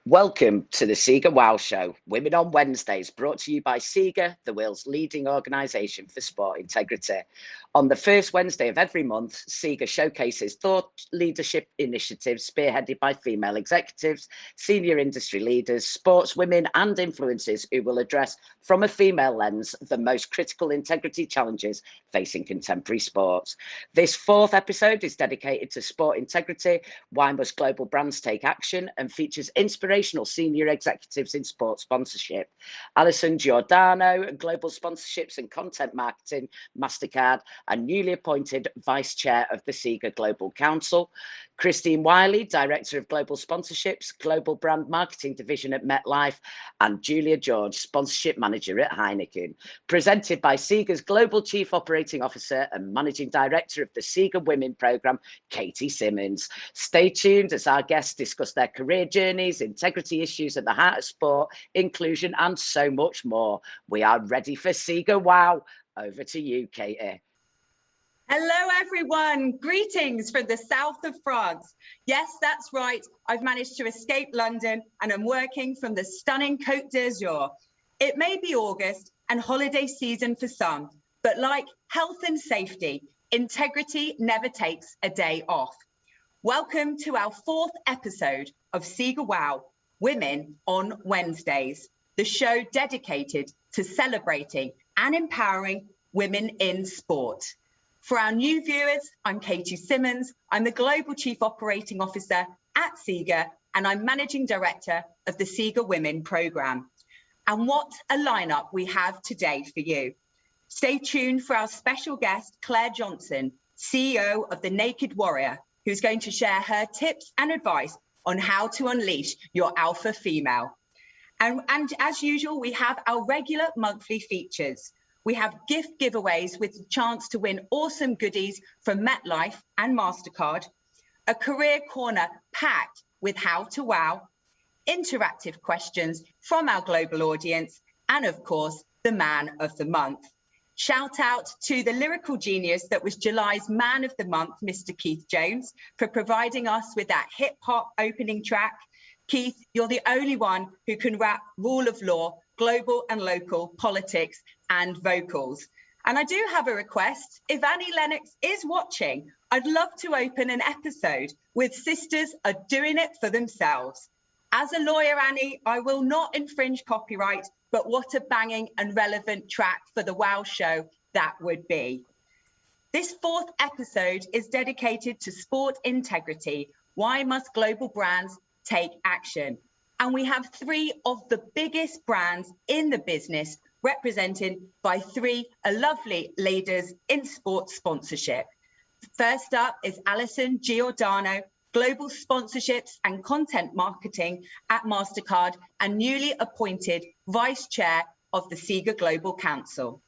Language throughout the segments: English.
Welcome to the SIGA WoW Show, Women on Wednesdays, brought to you by SIGA, the world's leading organisation for sport integrity. On the first Wednesday of every month, SIGA showcases thought leadership initiatives spearheaded by female executives, senior industry leaders, sportswomen and influencers who will address, from a female lens, the most critical integrity challenges facing contemporary sports. This fourth episode is dedicated to sport integrity, why must global brands take action, and features inspirational senior executives in sports sponsorship. Alison Giordano, Global Sponsorships and Content Marketing, MasterCard, and newly appointed Vice Chair of the SIGA Global Council. Christine Wiley, Director of Global Sponsorships, Global Brand Marketing Division at MetLife, and Julia George, Sponsorship Manager at Heineken. Presented by SIGA's Global Chief Operating Officer and Managing Director of the SIGA Women Programme, Katie Simmons. Stay tuned as our guests discuss their career journeys, integrity issues at the heart of sport, inclusion, and so much more. We are ready for SIGA WoW. Over to you, Katie. Hello, everyone. Greetings from the south of France. Yes, that's right. I've managed to escape London and I'm working from the stunning Côte d'Azur. It may be August and holiday season for some, but like health and safety, integrity never takes a day off. Welcome to our fourth episode of SIGA WoW, Women on Wednesdays, the show dedicated to celebrating and empowering women in sport. For our new viewers, I'm Katie Simmons. I'm the Global Chief Operating Officer at SIGA, and I'm Managing Director of the SIGA Women Programme. And what a lineup we have today for you. Stay tuned for our special guest, Claire Johnson, CEO of The Naked Warrior, who's going to share her tips and advice on how to unleash your alpha female. And as usual, we have our regular monthly features. We have gift giveaways with the chance to win awesome goodies from MetLife and MasterCard, a career corner packed with how to wow, interactive questions from our global audience, and of course, the Man of the Month. Shout out to the lyrical genius that was July's Man of the Month, Mr. Keith Jones, for providing us with that hip hop opening track. Keith, you're the only one who can rap rule of law, global and local politics and vocals. And I do have a request. If Annie Lennox is watching, I'd love to open an episode with Sisters Are Doing It for Themselves. As a lawyer, Annie, I will not infringe copyright, but what a banging and relevant track for the WoW show that would be. This fourth episode is dedicated to sport integrity. Why must global brands take action? And we have three of the biggest brands in the business represented by three lovely leaders in sports sponsorship. First up is Alison Giordano, Global Sponsorships and Content Marketing at MasterCard and newly appointed Vice Chair of the SIGA Global Council.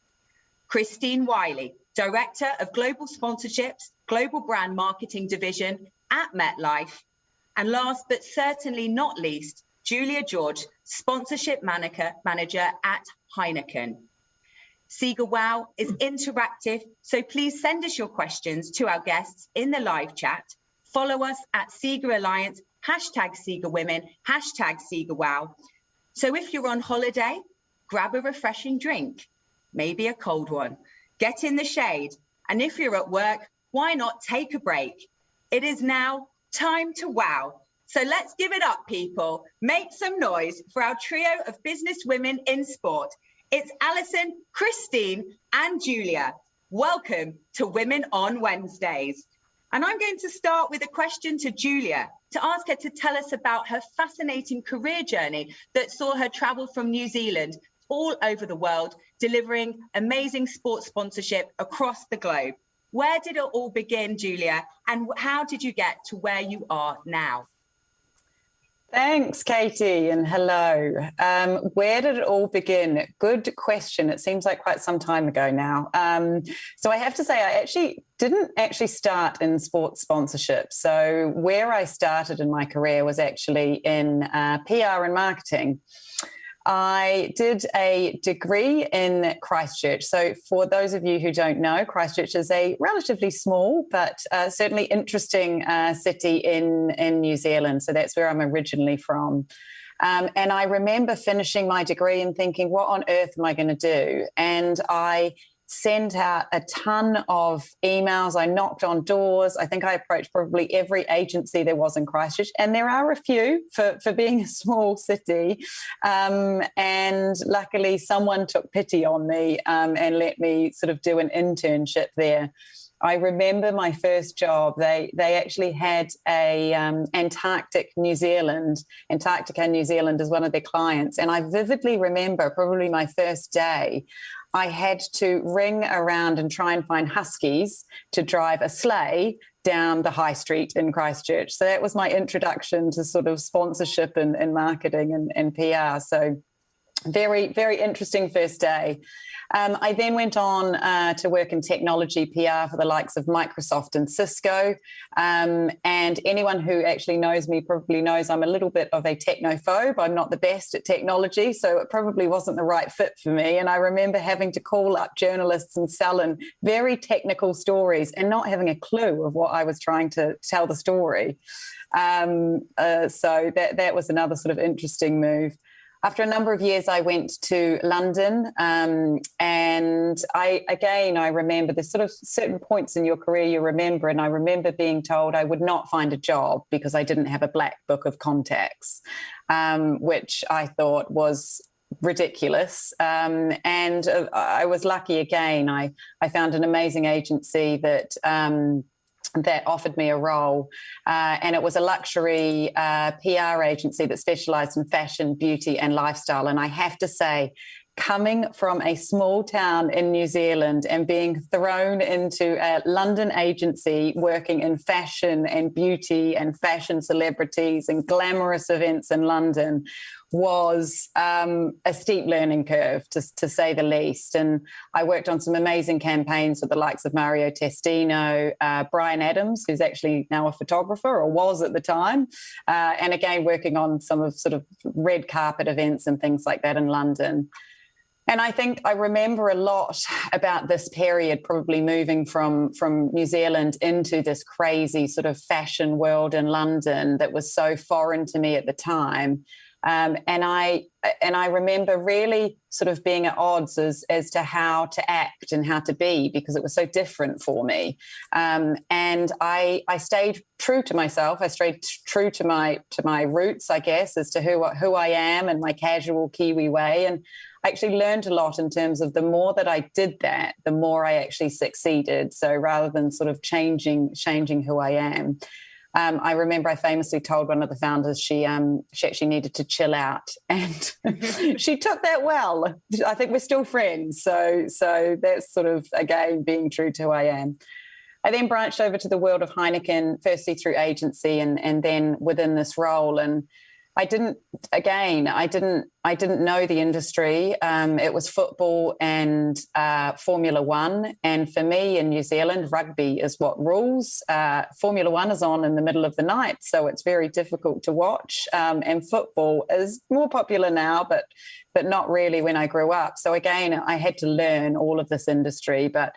Christine Wiley, Director of Global Sponsorships, Global Brand Marketing Division at MetLife. And last but certainly not least, Julia George, Sponsorship Manager at Heineken. SIGA WoW is interactive, so please send us your questions to our guests in the live chat. Follow us at SIGA Alliance, hashtag SIGA Women, hashtag SIGA WoW. So if you're on holiday, grab a refreshing drink, maybe a cold one, get in the shade. And if you're at work, why not take a break? It is now time to wow. So let's give it up, people. Make some noise for our trio of business women in sport. It's Alison, Christine, and Julia. Welcome to Women on Wednesdays. And I'm going to start with a question to Julia to ask her to tell us about her fascinating career journey that saw her travel from New Zealand all over the world, delivering amazing sports sponsorship across the globe. Where did it all begin, Julia? And how did you get to where you are now? Thanks, Katie, and hello. Where did it all begin? Good question. It seems like quite some time ago now. So I have to say, I didn't start in sports sponsorship. So where I started in my career was actually in PR and marketing. I did a degree in Christchurch. So for those of you who don't know, Christchurch is a relatively small but certainly interesting city in New Zealand. So that's where I'm originally from. And I remember finishing my degree and thinking, what on earth am I going to do? And I sent out a ton of emails. I knocked on doors. I think I approached probably every agency there was in Christchurch, and there are a few for being a small city. And luckily, someone took pity on me and let me sort of do an internship there. I remember my first job. They actually had a Antarctica, New Zealand as one of their clients, and I vividly remember probably my first day. I had to ring around and try and find huskies to drive a sleigh down the high street in Christchurch. So that was my introduction to sort of sponsorship and marketing and PR. So very, very interesting first day. I then went on to work in technology PR for the likes of Microsoft and Cisco. And anyone who actually knows me probably knows I'm a little bit of a technophobe. I'm not the best at technology, so it probably wasn't the right fit for me. And I remember having to call up journalists and sell in very technical stories and not having a clue of what I was trying to tell the story. So that was another sort of interesting move. After a number of years, I went to London, and I remember there's sort of certain points in your career you remember, and I remember being told I would not find a job because I didn't have a black book of contacts, which I thought was ridiculous. And I was lucky again. I found an amazing agency that offered me a role, and it was a luxury PR agency that specialised in fashion, beauty and lifestyle. And I have to say, coming from a small town in New Zealand and being thrown into a London agency working in fashion and beauty and fashion celebrities and glamorous events in London was a steep learning curve, to say the least. And I worked on some amazing campaigns with the likes of Mario Testino, Brian Adams, who's actually now a photographer, or was at the time, and again working on some of sort of red carpet events and things like that in London. And I think I remember a lot about this period, probably moving from New Zealand into this crazy sort of fashion world in London that was so foreign to me at the time. And I remember really sort of being at odds as to how to act and how to be, because it was so different for me. And I stayed true to myself. I stayed true to my roots, I guess, as to who I am and my casual Kiwi way. And I actually learned a lot in terms of the more that I did that, the more I actually succeeded. So rather than sort of changing who I am. I remember I famously told one of the founders she actually needed to chill out, and she took that well. I think we're still friends. So that's sort of, again, being true to who I am. I then branched over to the world of Heineken, firstly through agency and then within this role. And I didn't know the industry. It was football and Formula One. And for me in New Zealand, rugby is what rules. Formula One is on in the middle of the night, so it's very difficult to watch. And football is more popular now, but not really when I grew up. So again, I had to learn all of this industry, but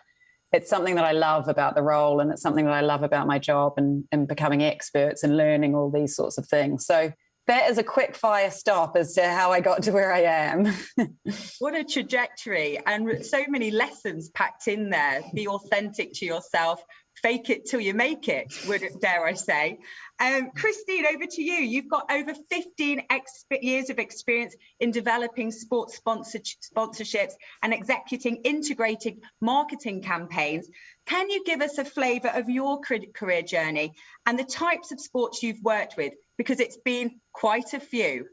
it's something that I love about the role, and it's something that I love about my job and becoming experts and learning all these sorts of things. So that is a quick fire stop as to how I got to where I am. What a trajectory, and so many lessons packed in there. Be authentic to yourself, fake it till you make it, dare I say. Christine, over to you. You've got over 15 years of experience in developing sports sponsorships and executing integrated marketing campaigns. Can you give us a flavour of your career journey and the types of sports you've worked with? Because it's been quite a few.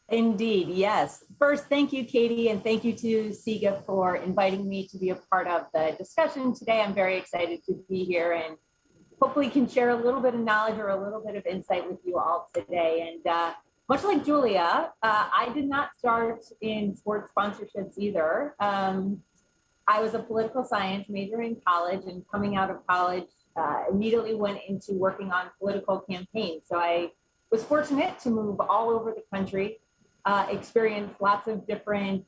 Indeed, yes. First, thank you, Katie, and thank you to SIGA for inviting me to be a part of the discussion today. I'm very excited to be here and hopefully can share a little bit of knowledge or a little bit of insight with you all today. And much like Julia, I did not start in sports sponsorships either. I was a political science major in college, and coming out of college, immediately went into working on political campaigns. So I was fortunate to move all over the country, experience lots of different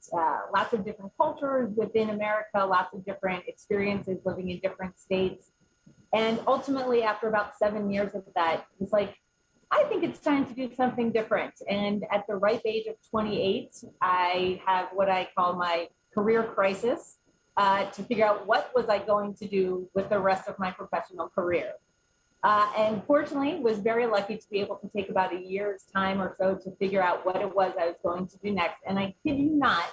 cultures within America, lots of different experiences living in different states. And ultimately, after about 7 years of that, it's like, I think it's time to do something different. And at the ripe age of 28, I have what I call my career crisis to figure out what was I going to do with the rest of my professional career. And fortunately, was very lucky to be able to take about a year's time or so to figure out what it was I was going to do next. And I kid you not,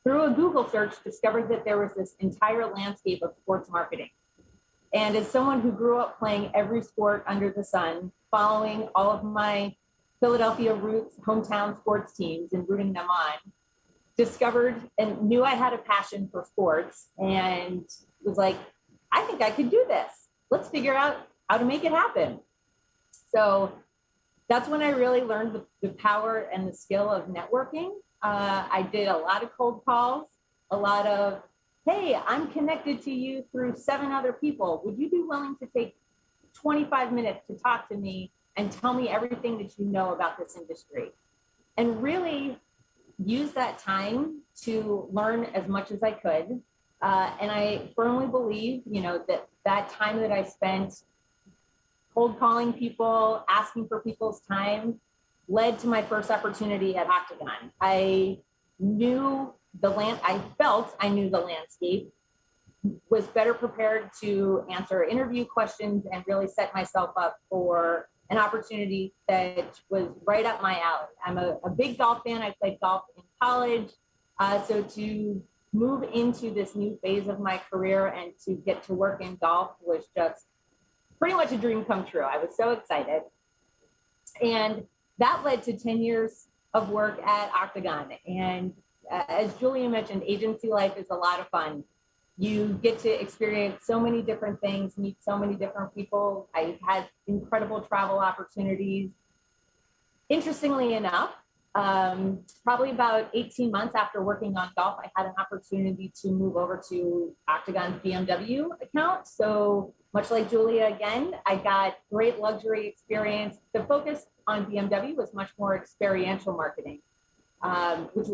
through a Google search, discovered that there was this entire landscape of sports marketing. And as someone who grew up playing every sport under the sun, following all of my Philadelphia roots, hometown sports teams and rooting them on, discovered and knew I had a passion for sports and was like, I think I could do this. Let's figure out how to make it happen. So that's when I really learned the power and the skill of networking. I did a lot of cold calls, a lot of, hey, I'm connected to you through 7 other people. Would you be willing to take 25 minutes to talk to me and tell me everything that you know about this industry? And really use that time to learn as much as I could. And I firmly believe, that time that I spent cold calling people, asking for people's time, led to my first opportunity at Octagon. I felt I knew the landscape, was better prepared to answer interview questions and really set myself up for an opportunity that was right up my alley. I'm a big golf fan. I played golf in college. So to move into this new phase of my career and to get to work in golf was just pretty much a dream come true. I was so excited. And that led to 10 years of work at Octagon. And as Julia mentioned, agency life is a lot of fun. You get to experience so many different things, meet so many different people. I had incredible travel opportunities. Interestingly enough, probably about 18 months after working on golf, I had an opportunity to move over to Octagon's BMW account. So much like Julia again, I got great luxury experience. The focus on BMW was much more experiential marketing, which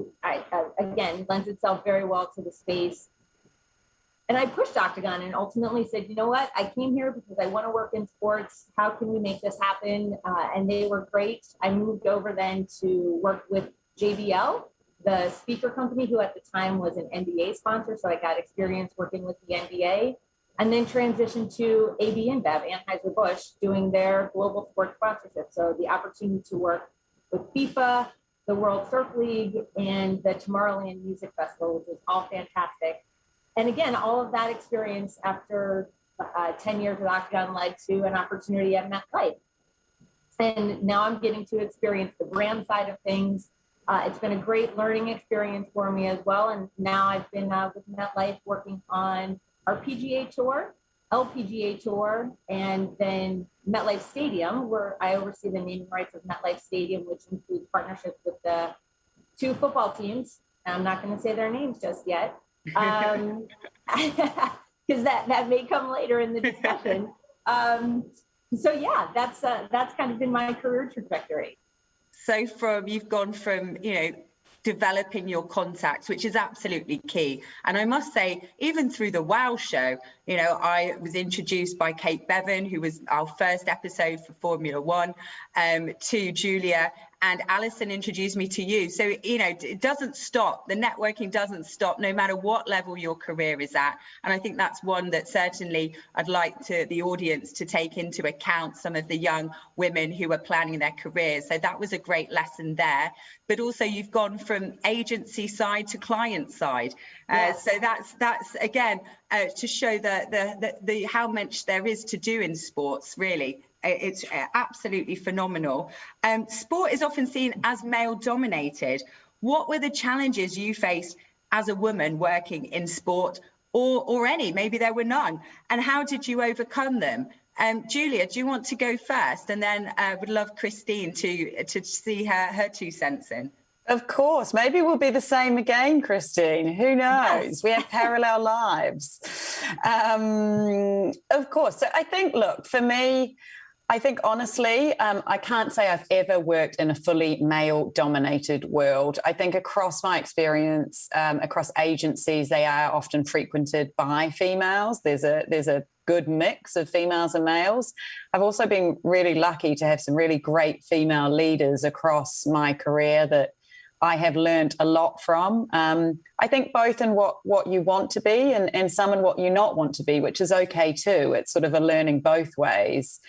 again lends itself very well to the space. And I pushed Octagon and ultimately said, you know what, I came here because I want to work in sports. How can we make this happen? And they were great. I moved over then to work with JBL, the speaker company, who at the time was an NBA sponsor. So I got experience working with the NBA, and then transitioned to AB InBev, Anheuser-Busch, doing their global sports sponsorship. So the opportunity to work with FIFA, the World Surf League, and the Tomorrowland Music Festival, which was all fantastic. And again, all of that experience after 10 years at Octagon led to an opportunity at MetLife. And now I'm getting to experience the brand side of things. It's been a great learning experience for me as well. And now I've been with MetLife working on our PGA Tour, LPGA Tour, and then MetLife Stadium, where I oversee the naming rights of MetLife Stadium, which includes partnerships with the 2 football teams. And I'm not going to say their names just yet, because that may come later in the discussion. So yeah, that's kind of been my career trajectory. So you've gone from, developing your contacts, which is absolutely key. And I must say, even through the WoW show, I was introduced by Kate Bevan, who was our first episode for Formula One, to Julia, and Alison introduced me to you. So, it doesn't stop. The networking doesn't stop, no matter what level your career is at. And I think that's one that certainly I'd like the audience to take into account, some of the young women who are planning their careers. So that was a great lesson there. But also you've gone from agency side to client side. Yes. So that's again, to show the how much there is to do in sports, really. It's absolutely phenomenal. Sport is often seen as male dominated. What were the challenges you faced as a woman working in sport, or any, maybe there were none, and how did you overcome them? Julia, do you want to go first? And then would love Christine to see her 2 cents in. Of course. Maybe we'll be the same again, Christine. Who knows? Yes. We have parallel lives. Of course. So I think, look, for me, I think honestly, I can't say I've ever worked in a fully male-dominated world. I think across my experience, across agencies, they are often frequented by females. There's a good mix of females and males. I've also been really lucky to have some really great female leaders across my career that I have learned a lot from. I think both in what you want to be and some in what you not want to be, which is okay too. It's sort of a learning both ways.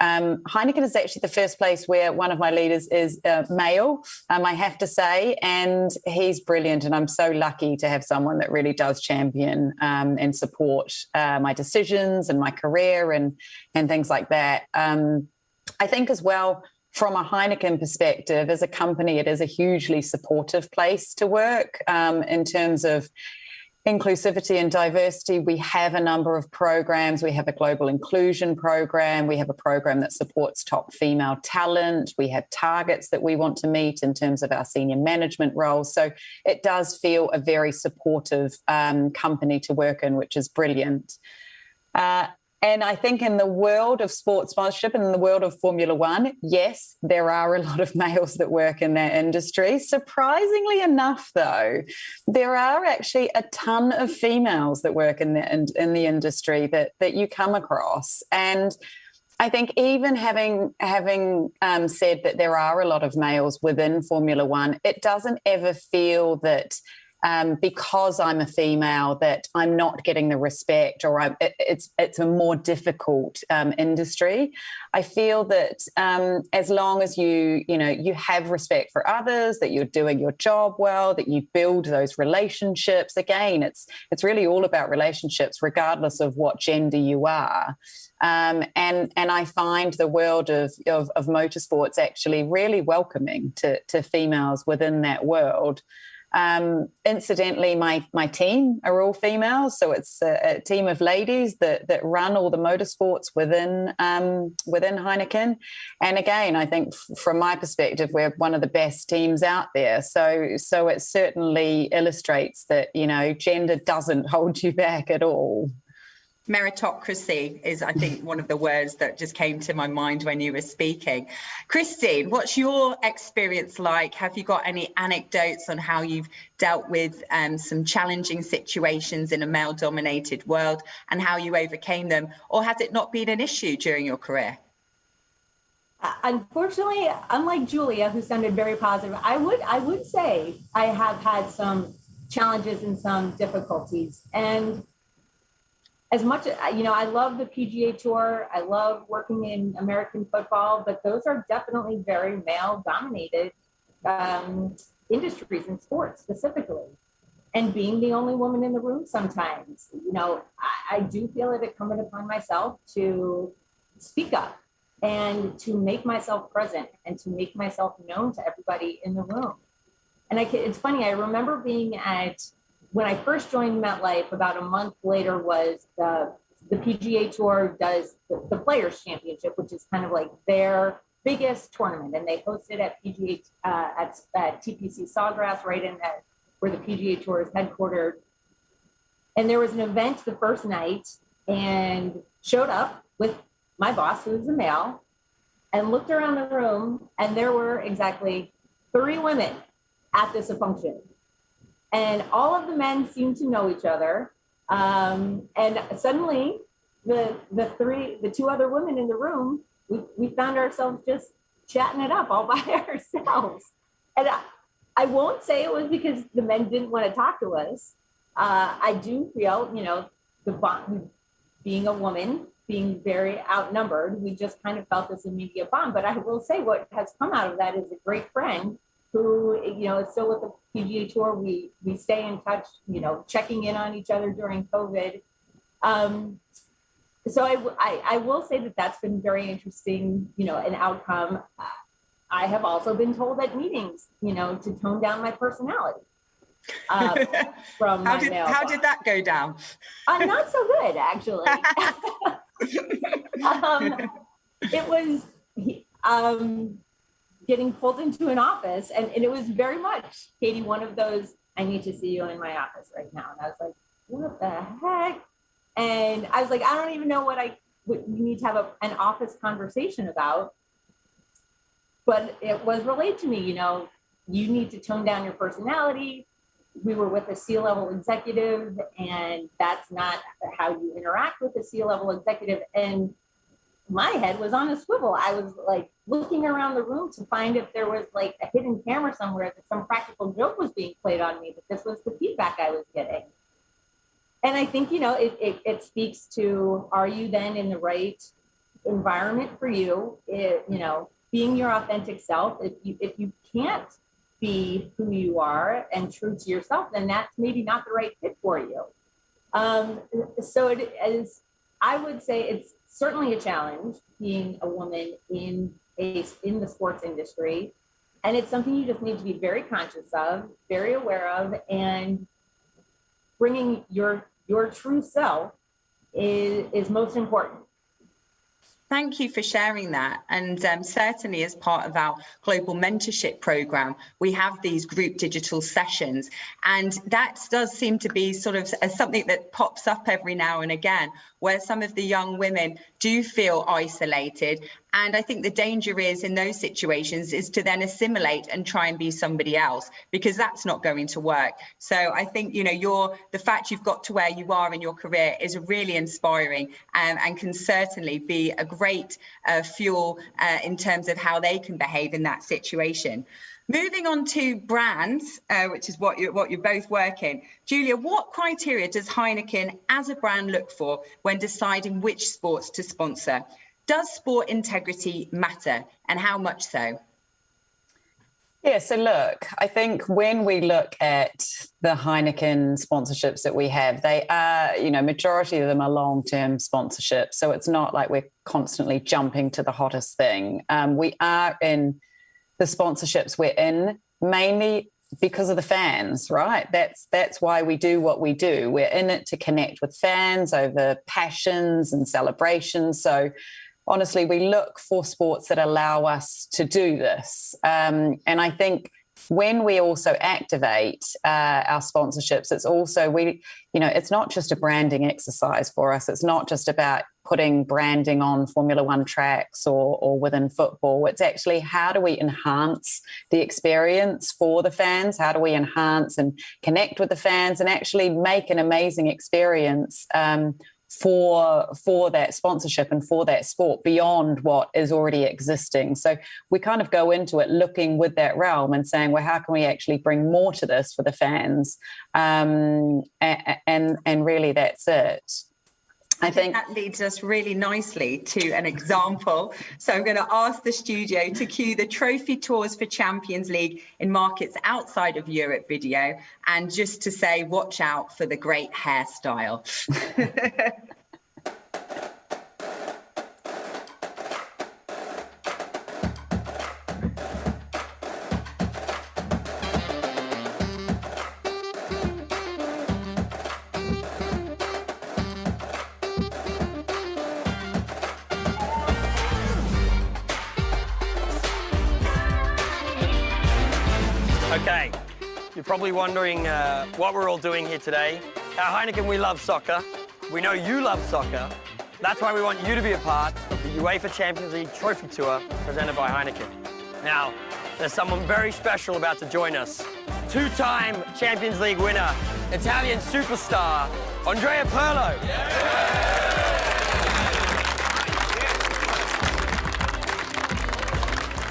Heineken is actually the first place where one of my leaders is male, I have to say, and he's brilliant. And I'm so lucky to have someone that really does champion and support my decisions and my career and things like that. I think as well, from a Heineken perspective, as a company, it is a hugely supportive place to work in terms of inclusivity and diversity. We have a number of programs. We have a global inclusion program. We have a program that supports top female talent. We have targets that we want to meet in terms of our senior management roles. So it does feel a very supportive company to work in, which is brilliant. And I think in the world of sports sponsorship and in the world of Formula One, yes, there are a lot of males that work in that industry. Surprisingly enough, though, there are actually a ton of females that work in the industry that you come across. And I think even having said that there are a lot of males within Formula One, it doesn't ever feel that because I'm a female that I'm not getting the respect, or it's a more difficult industry. I feel that as long as you have respect for others, that you're doing your job well, that you build those relationships. Again, it's really all about relationships, regardless of what gender you are. And I find the world of motorsports actually really welcoming to females within that world. Incidentally, my team are all females, so it's a team of ladies that run all the motorsports within Heineken. And again, I think from my perspective, we're one of the best teams out there. So it certainly illustrates that, gender doesn't hold you back at all. Meritocracy is, I think, one of the words that just came to my mind when you were speaking. Christine, what's your experience like? Have you got any anecdotes on how you've dealt with some challenging situations in a male-dominated world and how you overcame them? Or has it not been an issue during your career? Unfortunately, unlike Julia, who sounded very positive, I would say I have had some challenges and some difficulties. And as much as, I love the PGA Tour, I love working in American football, but those are definitely very male-dominated industries in sports specifically. And being the only woman in the room sometimes, I do feel it incumbent upon myself to speak up and to make myself present and to make myself known to everybody in the room. And it's funny, I remember being when I first joined MetLife, about a month later was the PGA Tour does the Players Championship, which is kind of like their biggest tournament. And they host it at PGA at TPC Sawgrass, right in where the PGA Tour is headquartered. And there was an event the first night and showed up with my boss, who was a male, and looked around the room, and there were exactly 3 women at this function. And all of the men seemed to know each other. And suddenly the 2 other women in the room, we found ourselves just chatting it up all by ourselves. And I won't say it was because the men didn't want to talk to us. I do feel, the bond, being a woman, being very outnumbered, we just kind of felt this immediate bond. But I will say what has come out of that is a great friend who, is still with the PGA Tour. We stay in touch, checking in on each other during COVID. So I will say that that's been very interesting, an outcome. I have also been told at meetings, to tone down my personality. From how did that go down? Not so good, actually. It was getting pulled into an office, and it was very much, Katie, one of those, I need to see you in my office right now. And I was like, what the heck? And I was like, I don't even know what we need to have an office conversation about. But it was relayed to me, you need to tone down your personality. we were with a C-level executive, and that's not how you interact with a C-level executive. And my head was on a swivel. I was like looking around the room to find if there was like a hidden camera somewhere, that some practical joke was being played on me, that this was the feedback I was getting. And I think, you know, it speaks to, are you then in the right environment for you? You know, being your authentic self. If you can't be who you are and true to yourself, then that's maybe not the right fit for you. So it is, I would say it's certainly a challenge being a woman in the sports industry. And it's something you just need to be very conscious of, very aware of, and bringing your true self is most important. Thank you for sharing that. And certainly as part of our global mentorship program, we have these group digital sessions. And that does seem to be sort of something that pops up every now and again, where some of the young women do feel isolated. And I think the danger is in those situations is to then assimilate and try and be somebody else, because that's not going to work. So I think, you know, the fact you've got to where you are in your career is really inspiring, and can certainly be a great fuel in terms of how they can behave in that situation. Moving on to brands, which is what you're both working. Julia, what criteria does Heineken as a brand look for when deciding which sports to sponsor? Does sport integrity matter, and how much so? Yeah, so look, I think when we look at the Heineken sponsorships that we have, they are, you know, majority of them are long-term sponsorships. So it's not like we're constantly jumping to the hottest thing. We are in the sponsorships we're in mainly because of the fans, right? That's why we do what we do. We're in it to connect with fans over passions and celebrations. So honestly, we look for sports that allow us to do this. And I think when we also activate our sponsorships, it's also, it's not just a branding exercise for us. It's not just about putting branding on Formula One tracks or within football. It's actually, how do we enhance the experience for the fans? How do we enhance and connect with the fans and actually make an amazing experience for that sponsorship and for that sport beyond what is already existing? So we kind of go into it looking with that realm and saying, well, how can we actually bring more to this for the fans? And really that's it. I think that leads us really nicely to an example. So I'm going to ask the studio to cue the Trophy Tours for Champions League in markets outside of Europe video, and just to say, watch out for the great hairstyle. Okay, you're probably wondering what we're all doing here today. At Heineken, we love soccer. We know you love soccer. That's why we want you to be a part of the UEFA Champions League Trophy Tour presented by Heineken. Now, there's someone very special about to join us. Two-time Champions League winner, Italian superstar, Andrea Pirlo. Yeah.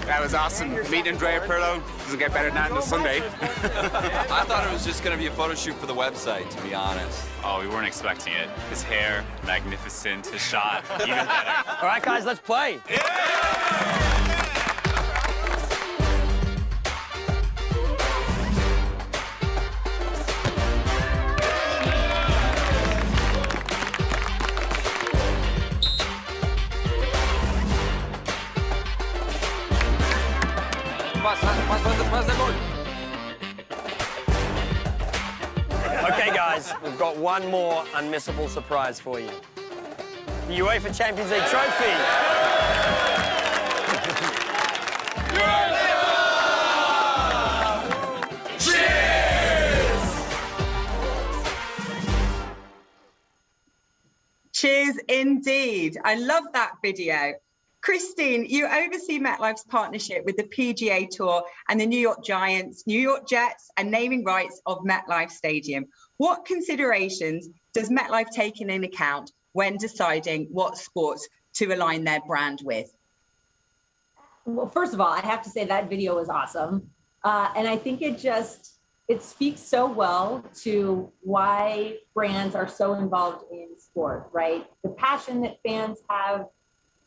That was awesome. Meeting Andrea Pirlo. Doesn't get better than that on a Sunday. I thought it was just going to be a photo shoot for the website, to be honest. Oh, we weren't expecting it. His hair, magnificent. His shot, even better. All right, guys, let's play. Yeah! Okay, guys, we've got one more unmissable surprise for you. The UEFA Champions League trophy. Cheers indeed. I love that video. Christine, you oversee MetLife's partnership with the PGA Tour and the New York Giants, New York Jets, and naming rights of MetLife Stadium. What considerations does MetLife take in account when deciding what sports to align their brand with? Well, first of all, I have to say that video was awesome. And I think it speaks so well to why brands are so involved in sport, right? The passion that fans have,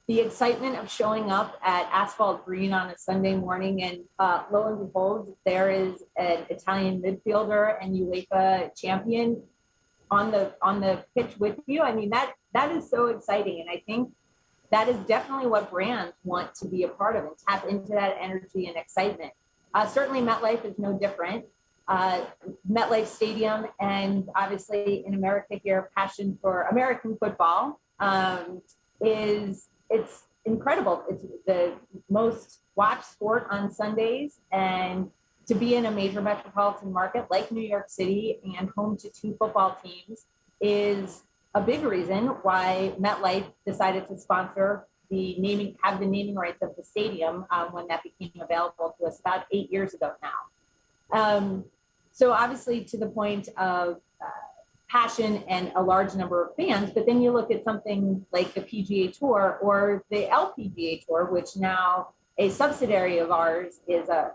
the excitement of showing up at Asphalt Green on a Sunday morning, and lo and behold, there is an Italian midfielder and UEFA champion on the pitch with you. I mean, that is so exciting. And I think that is definitely what brands want to be a part of and tap into that energy and excitement. Certainly MetLife is no different. MetLife Stadium, and obviously in America here, passion for American football it's incredible. It's the most watched sport on Sundays, and to be in a major metropolitan market like New York City and home to 2 football teams is a big reason why MetLife decided to sponsor have the naming rights of the stadium when that became available to us about 8 years ago now. So obviously to the point of passion and a large number of fans, but then you look at something like the PGA Tour or the LPGA Tour, which now a subsidiary of ours is a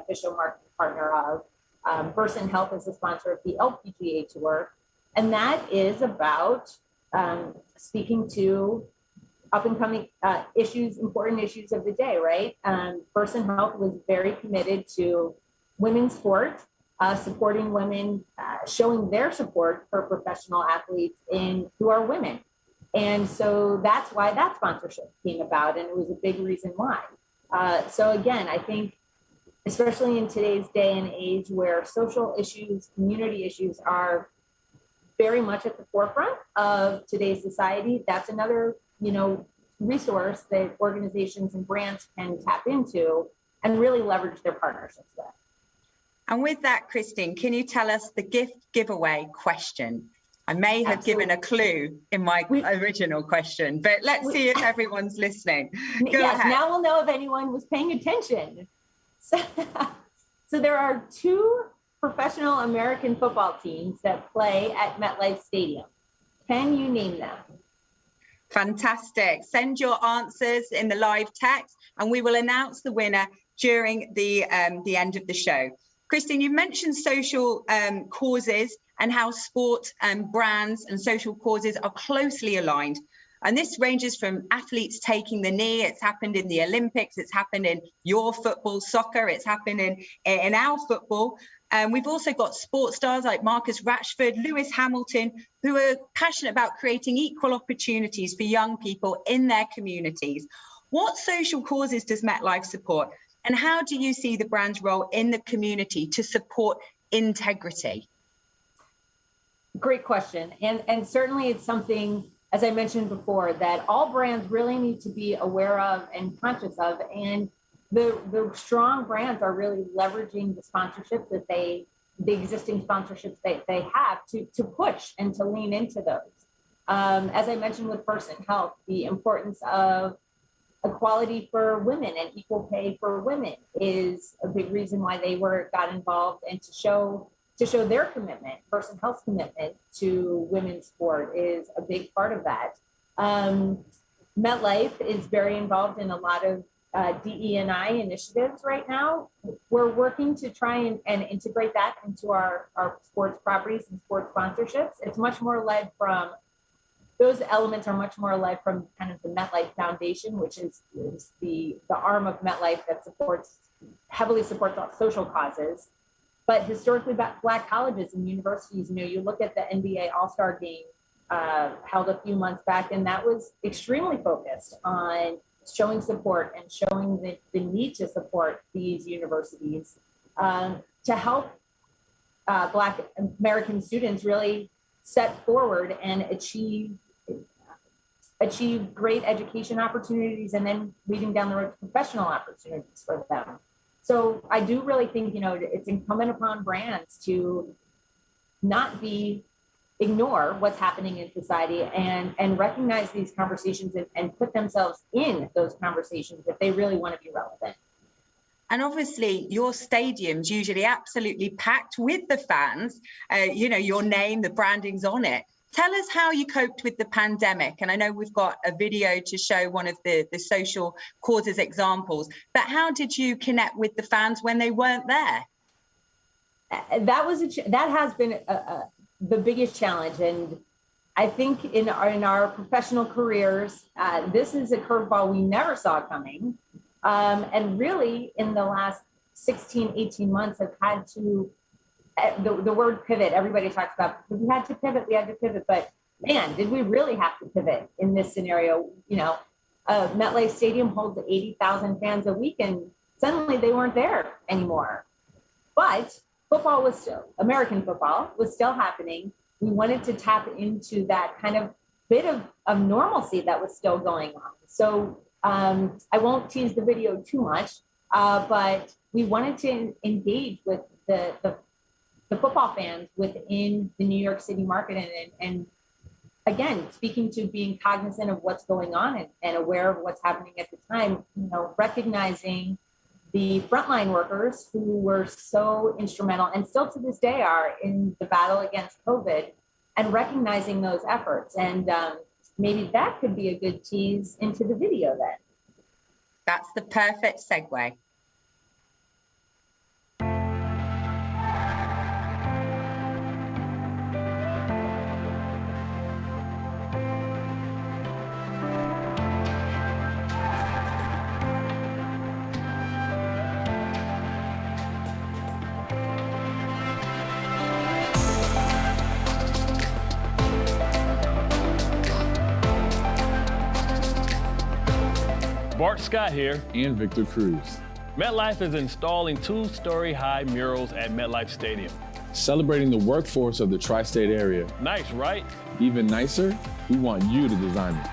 official marketing partner of. Versant Health is the sponsor of the LPGA Tour, and that is about speaking to up and coming important issues of the day, right? Versant Health was very committed to women's sport, supporting women, showing their support for professional athletes who are women. And so that's why that sponsorship came about, and it was a big reason why. So again, I think, especially in today's day and age where social issues, community issues are very much at the forefront of today's society, that's another, resource that organizations and brands can tap into and really leverage their partnerships with. And with that, Christine, can you tell us the gift giveaway question? I may have given a clue in my original question, but let's see if everyone's listening. Go ahead. Now we'll know if anyone was paying attention. So there are 2 professional American football teams that play at MetLife Stadium. Can you name them? Fantastic. Send your answers in the live text, and we will announce the winner during the end of the show. Christine, you mentioned social causes and how sport and brands and social causes are closely aligned. And this ranges from athletes taking the knee. It's happened in the Olympics. It's happened in your football, soccer. It's happened in our football. We've also got sports stars like Marcus Rashford, Lewis Hamilton, who are passionate about creating equal opportunities for young people in their communities. What social causes does MetLife support? And how do you see the brand's role in the community to support integrity? Great question. And certainly it's something, as I mentioned before, that all brands really need to be aware of and conscious of. And the strong brands are really leveraging the sponsorships the existing sponsorships they have to push and to lean into those. As I mentioned with Versant Health, the importance of equality for women and equal pay for women is a big reason why they got involved, and to show their commitment, Versant Health's commitment to women's sport is a big part of that. MetLife is very involved in a lot of DE&I initiatives right now. We're working to try and integrate that into our sports properties and sports sponsorships. It's much more led from, those elements are much more led from kind of the MetLife Foundation, which is the arm of MetLife that heavily supports social causes. But historically, Black colleges and universities, you look at the NBA All-Star game held a few months back, and that was extremely focused on showing support and showing the need to support these universities to help Black American students really set forward and achieve great education opportunities, and then leading down the road to professional opportunities for them. So I do really think, it's incumbent upon brands to not be ignore what's happening in society and recognize these conversations and put themselves in those conversations if they really want to be relevant. And obviously your stadium's usually absolutely packed with the fans, you know, your name, the branding's on it. Tell us how you coped with the pandemic. And I know we've got a video to show one of the social causes examples, but how did you connect with the fans when they weren't there? That has been the biggest challenge. And I think in our professional careers, this is a curveball we never saw coming. And really in the last 16, 18 months have had to, the word pivot, everybody talks about, we had to pivot, but man, did we really have to pivot in this scenario? You know, MetLife Stadium holds 80,000 fans a week and suddenly they weren't there anymore. But football was still, American football was still happening. We wanted to tap into that kind of bit of normalcy that was still going on. So I won't tease the video too much, but we wanted to engage with the football fans within the New York City market and again, speaking to being cognizant of what's going on and aware of what's happening at the time, you know, recognizing the frontline workers who were so instrumental and still to this day are in the battle against COVID and recognizing those efforts. And maybe that could be a good tease into the video then. That's the perfect segue. Bart Scott here. And Victor Cruz. MetLife is installing 2-story high murals at MetLife Stadium. Celebrating the workforce of the tri-state area. Nice, right? Even nicer, we want you to design it.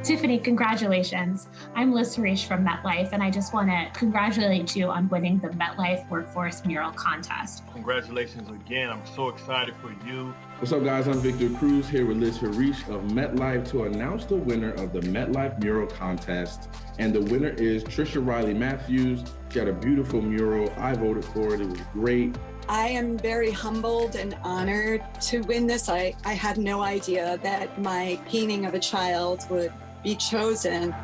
Tiffany, congratulations. I'm Liz Harish from MetLife, and I just want to congratulate you on winning the MetLife Workforce Mural Contest. Congratulations again. I'm so excited for you. What's up, guys? I'm Victor Cruz here with Liz Harish of MetLife to announce the winner of the MetLife Mural Contest. And the winner is Trisha Riley Matthews. She had a beautiful mural. I voted for it. It was great. I am very humbled and honored to win this. I had no idea that my painting of a child would be chosen.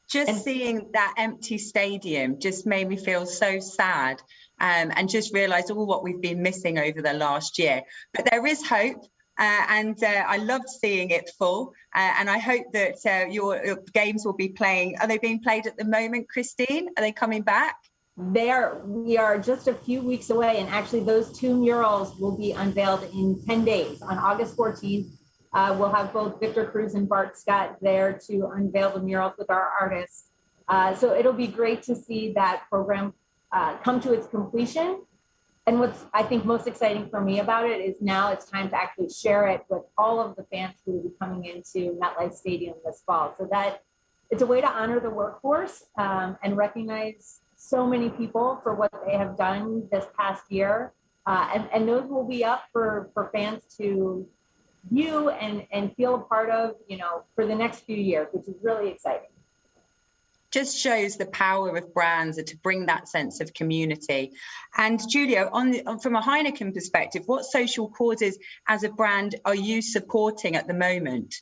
Just seeing that empty stadium just made me feel so sad and just realised all what we've been missing over the last year. But there is hope and I loved seeing it full and I hope that your games will be playing. Are they being played at the moment, Christine? Are they coming back? We are just a few weeks away, and actually those 2 murals will be unveiled in 10 days on August 14th. We'll have both Victor Cruz and Bart Scott there to unveil the murals with our artists. So it'll be great to see that program come to its completion. And what's, I think, most exciting for me about it is now it's time to actually share it with all of the fans who will be coming into MetLife Stadium this fall. So that it's a way to honor the workforce and recognize so many people for what they have done this past year. And those will be up for fans to view and feel a part of, you know, for the next few years, which is really exciting. Just shows the power of brands to bring that sense of community. And Julia, from a Heineken perspective, what social causes as a brand are you supporting at the moment?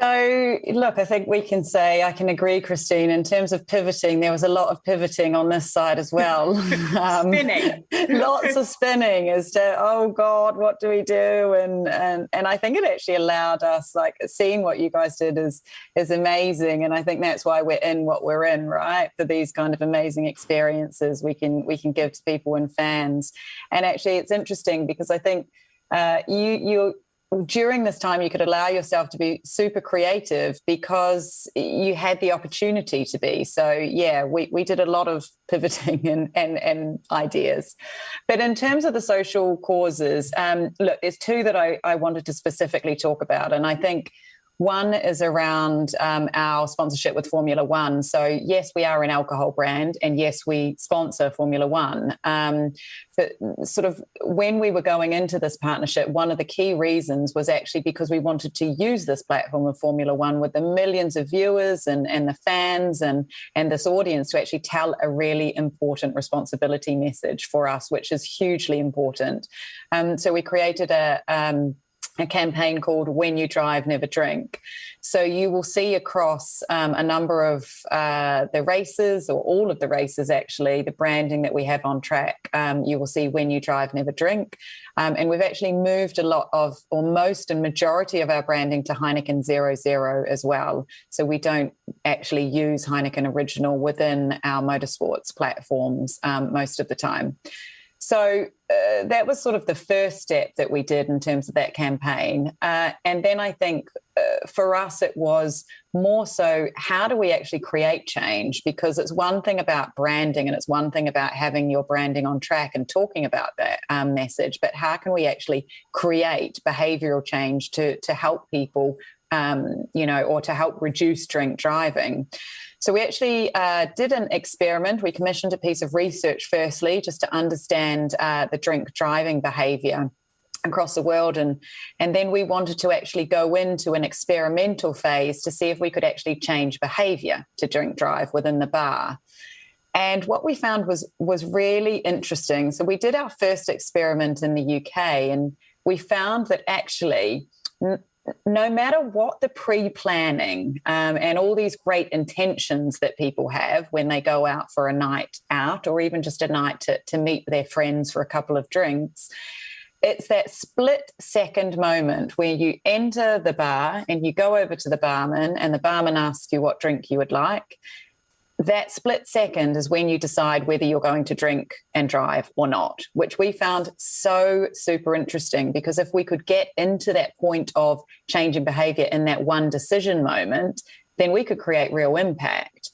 So, look, I think I can agree, Christine, in terms of pivoting, there was a lot of pivoting on this side as well. Spinning. Lots of spinning as to, oh God, what do we do? And I think it actually allowed us, like, seeing what you guys did is amazing. And I think that's why we're in what we're in, right? For these kind of amazing experiences we can give to people and fans. And actually it's interesting because I think you during this time, you could allow yourself to be super creative because you had the opportunity to be. So, yeah, we did a lot of pivoting and ideas. But in terms of the social causes, look, there's two that I wanted to specifically talk about. And I think one is around our sponsorship with Formula One. So, yes, we are an alcohol brand, and yes, we sponsor Formula One. But sort of when we were going into this partnership, one of the key reasons was actually because we wanted to use this platform of Formula One with the millions of viewers and the fans and this audience to actually tell a really important responsibility message for us, which is hugely important. So we created a campaign called When You Drive, Never Drink. So you will see across a number of the races, or all of the races actually, the branding that we have on track, you will see When You Drive, Never Drink. And we've actually moved a lot of, or most and majority of our branding to Heineken 00 as well. So we don't actually use Heineken Original within our motorsports platforms most of the time. So that was sort of the first step that we did in terms of that campaign. And then I think for us, it was more so, how do we actually create change? Because it's one thing about branding and it's one thing about having your branding on track and talking about that message, but how can we actually create behavioural change to help people, or to help reduce drink driving? So we actually did an experiment. We commissioned a piece of research firstly, just to understand the drink driving behaviour across the world. And then we wanted to actually go into an experimental phase to see if we could actually change behaviour to drink drive within the bar. And what we found was really interesting. So we did our first experiment in the UK, and we found that actually, no matter what the pre-planning and all these great intentions that people have when they go out for a night out, or even just a night to meet their friends for a couple of drinks, it's that split second moment where you enter the bar and you go over to the barman and the barman asks you what drink you would like. That split second is when you decide whether you're going to drink and drive or not, which we found so super interesting, because if we could get into that point of changing behaviour in that one decision moment, then we could create real impact.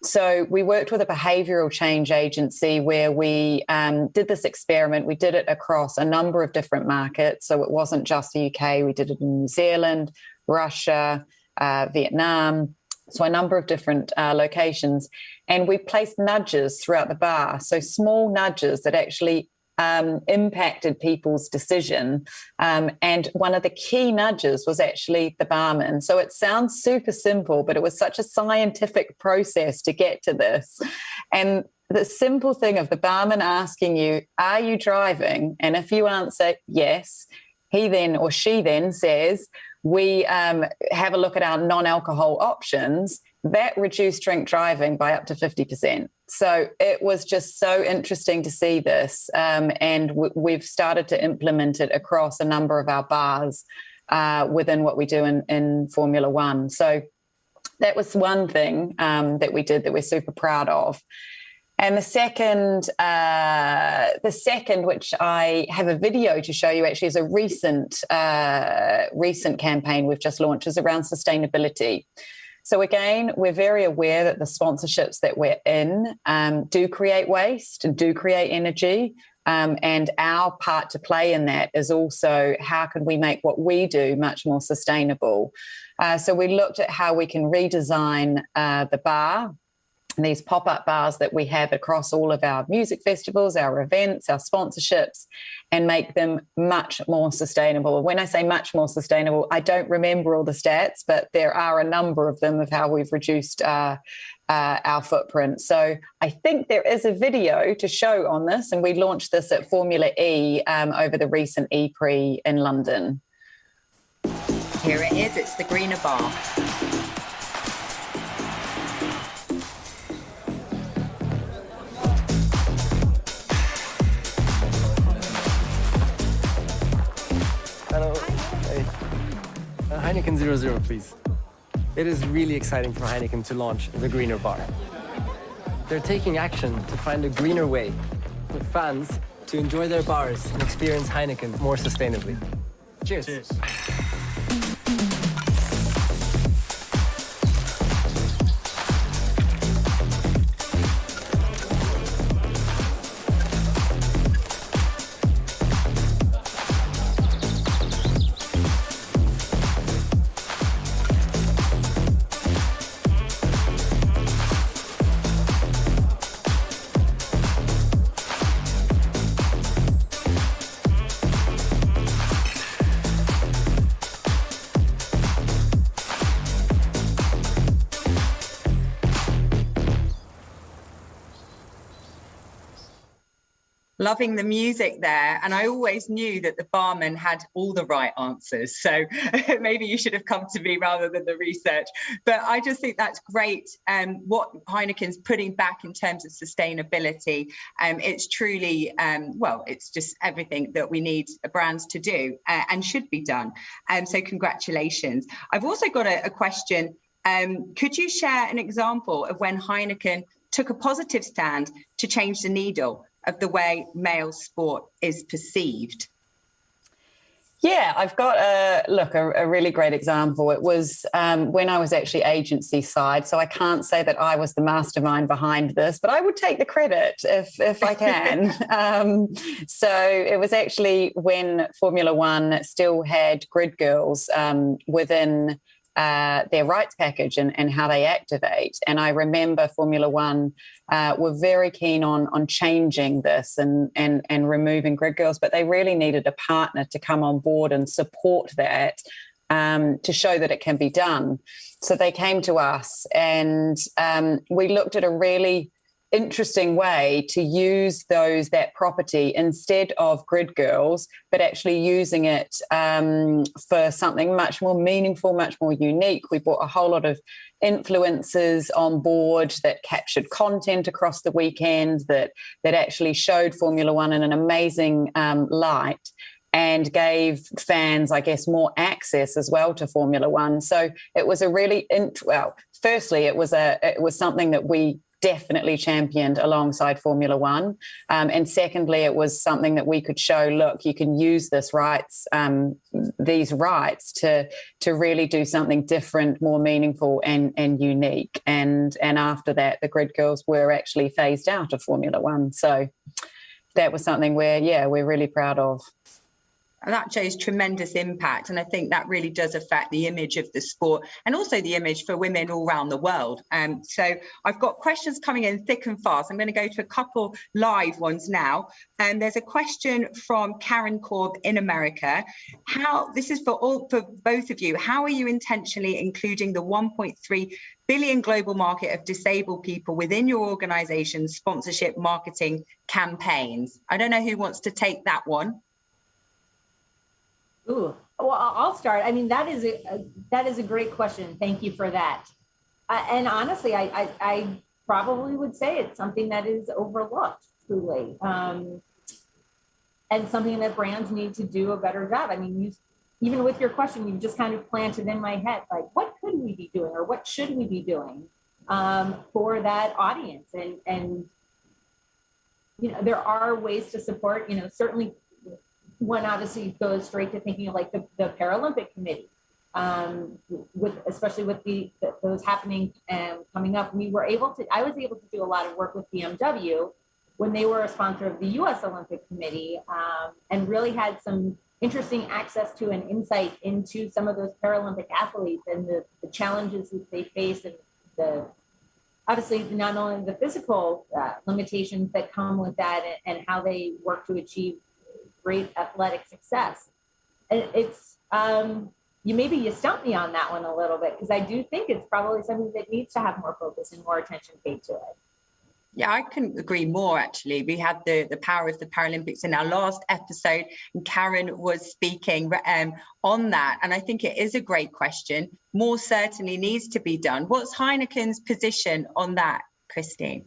So we worked with a behavioural change agency where we did this experiment. We did it across a number of different markets. So it wasn't just the UK. We did it in New Zealand, Russia, Vietnam. So a number of different locations. And we placed nudges throughout the bar. So small nudges that actually impacted people's decision. And one of the key nudges was actually the barman. So it sounds super simple, but it was such a scientific process to get to this. And the simple thing of the barman asking you, are you driving? And if you answer yes, he then or she then says, we have a look at our non-alcohol options, that reduced drink driving by up to 50%. So it was just so interesting to see this. And we've started to implement it across a number of our bars within what we do in Formula One. So that was one thing that we did that we're super proud of. And the second, which I have a video to show you, actually is a recent campaign we've just launched, is around sustainability. So again, we're very aware that the sponsorships that we're in do create waste and do create energy. And our part to play in that is also, how can we make what we do much more sustainable? So we looked at how we can redesign the bar, these pop-up bars that we have across all of our music festivals, our events, our sponsorships, and make them much more sustainable. When I say much more sustainable, I don't remember all the stats, but there are a number of them of how we've reduced our footprint. So I think there is a video to show on this, and we launched this at Formula E over the recent E-Prix in London. Here it is, it's the greener bar. Hello. Hey. Heineken 00, please. It is really exciting for Heineken to launch the greener bar. They're taking action to find a greener way for fans to enjoy their bars and experience Heineken more sustainably. Cheers. Cheers. Loving the music there. And I always knew that the barman had all the right answers. So maybe you should have come to me rather than the research. But I just think that's great. What Heineken's putting back in terms of sustainability. It's truly, well, it's just everything that we need brands to do and should be done. So congratulations. I've also got a question. Could you share an example of when Heineken took a positive stand to change the needle of the way male sport is perceived? Yeah, I've got a really great example. It was when I was actually agency side, so I can't say that I was the mastermind behind this, but I would take the credit if I can. So it was actually when Formula One still had grid girls within their rights package and how they activate. And I remember Formula One were very keen on changing this and removing grid girls, but they really needed a partner to come on board and support that to show that it can be done. So they came to us and we looked at a really interesting way to use that property instead of grid girls, but actually using it for something much more meaningful, much more unique. We brought a whole lot of influencers on board that captured content across the weekend that actually showed Formula One in an amazing light and gave fans, I guess, more access as well to Formula One. So it was a really, firstly, it was something that we definitely championed alongside Formula One. And secondly, it was something that we could show, look, you can use these rights to really do something different, more meaningful and unique. And after that, the grid girls were actually phased out of Formula One. So that was something we're really proud of. And that shows tremendous impact. And I think that really does affect the image of the sport and also the image for women all around the world. So I've got questions coming in thick and fast. I'm going to go to a couple live ones now. And there's a question from Karen Korb in America. This is for both of you. How are you intentionally including the 1.3 billion global market of disabled people within your organization's sponsorship marketing campaigns? I don't know who wants to take that one. Ooh, well, I'll start. I mean, that is a great question. Thank you for that. And honestly, I probably would say it's something that is overlooked, truly, and something that brands need to do a better job. I mean, even with your question, you've just kind of planted in my head, like, what could we be doing or what should we be doing for that audience? And there are ways to support. Certainly. One obviously goes straight to thinking of like the Paralympic Committee, especially with those happening and coming up. I was able to do a lot of work with BMW when they were a sponsor of the U.S. Olympic Committee, and really had some interesting access to and insight into some of those Paralympic athletes and the challenges that they face and obviously not only the physical limitations that come with that and how they work to achieve great athletic success. And it's you stumped me on that one a little bit, because I do think it's probably something that needs to have more focus and more attention paid to it. Yeah, I couldn't agree more, actually. We had the power of the Paralympics in our last episode, and Karen was speaking on that. And I think it is a great question. More certainly needs to be done. What's Heineken's position on that, Christine?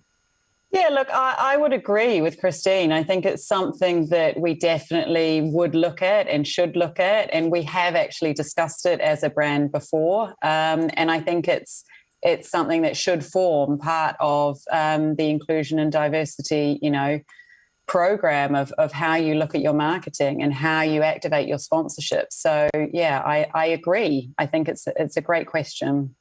Yeah, look, I would agree with Christine. I think it's something that we definitely would look at and should look at. And we have actually discussed it as a brand before. And I think it's something that should form part of the inclusion and diversity, program of how you look at your marketing and how you activate your sponsorship. So, yeah, I agree. I think it's a great question.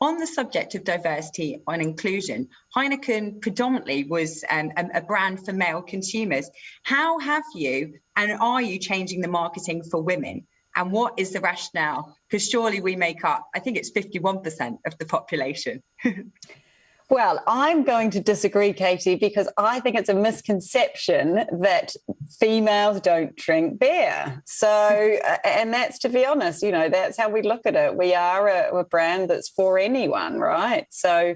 On the subject of diversity and inclusion, Heineken predominantly was a brand for male consumers. How have you and are you changing the marketing for women? And what is the rationale? Because surely we make up, I think it's 51% of the population. Well, I'm going to disagree, Katie, because I think it's a misconception that females don't drink beer. So, and that's, to be honest, that's how we look at it. We are a brand that's for anyone, right? So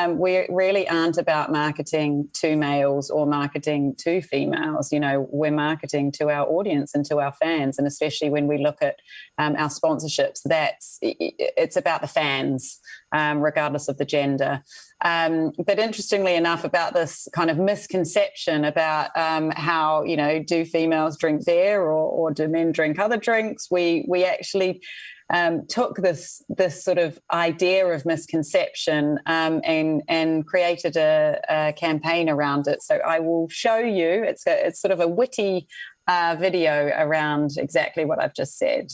we really aren't about marketing to males or marketing to females. We're marketing to our audience and to our fans. And especially when we look at our sponsorships, it's about the fans, regardless of the gender. But interestingly enough, about this kind of misconception about how, do females drink beer or do men drink other drinks? We actually took this sort of idea of misconception and created a campaign around it. So I will show you. It's sort of a witty video around exactly what I've just said.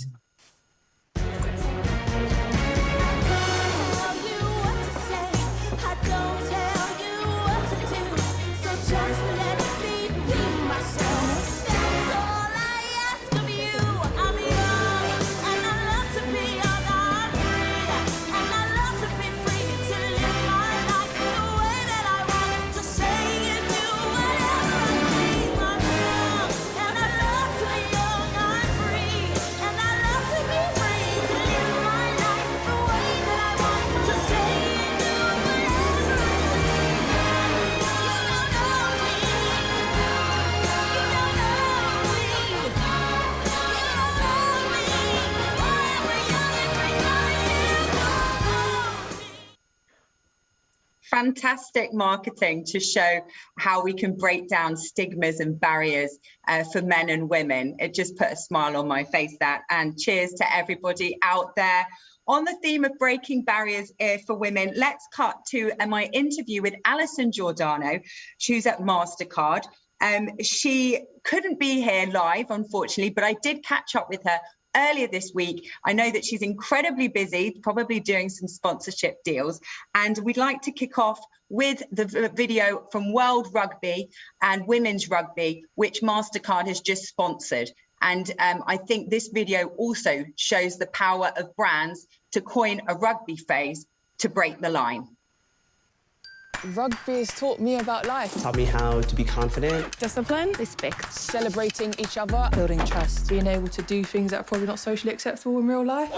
Fantastic marketing to show how we can break down stigmas and barriers for men and women. It just put a smile on my face, that. And cheers to everybody out there. On the theme of breaking barriers for women, let's cut to my interview with Alison Giordano, who's at MasterCard. She couldn't be here live, unfortunately, but I did catch up with her earlier this week. I know that she's incredibly busy, probably doing some sponsorship deals. And we'd like to kick off with the video from World Rugby and Women's Rugby, which MasterCard has just sponsored. And I think this video also shows the power of brands to coin a rugby phrase to break the line. Rugby has taught me about life. Taught me how to be confident. Discipline. Respect. Celebrating each other. Building trust. Being able to do things that are probably not socially acceptable in real life.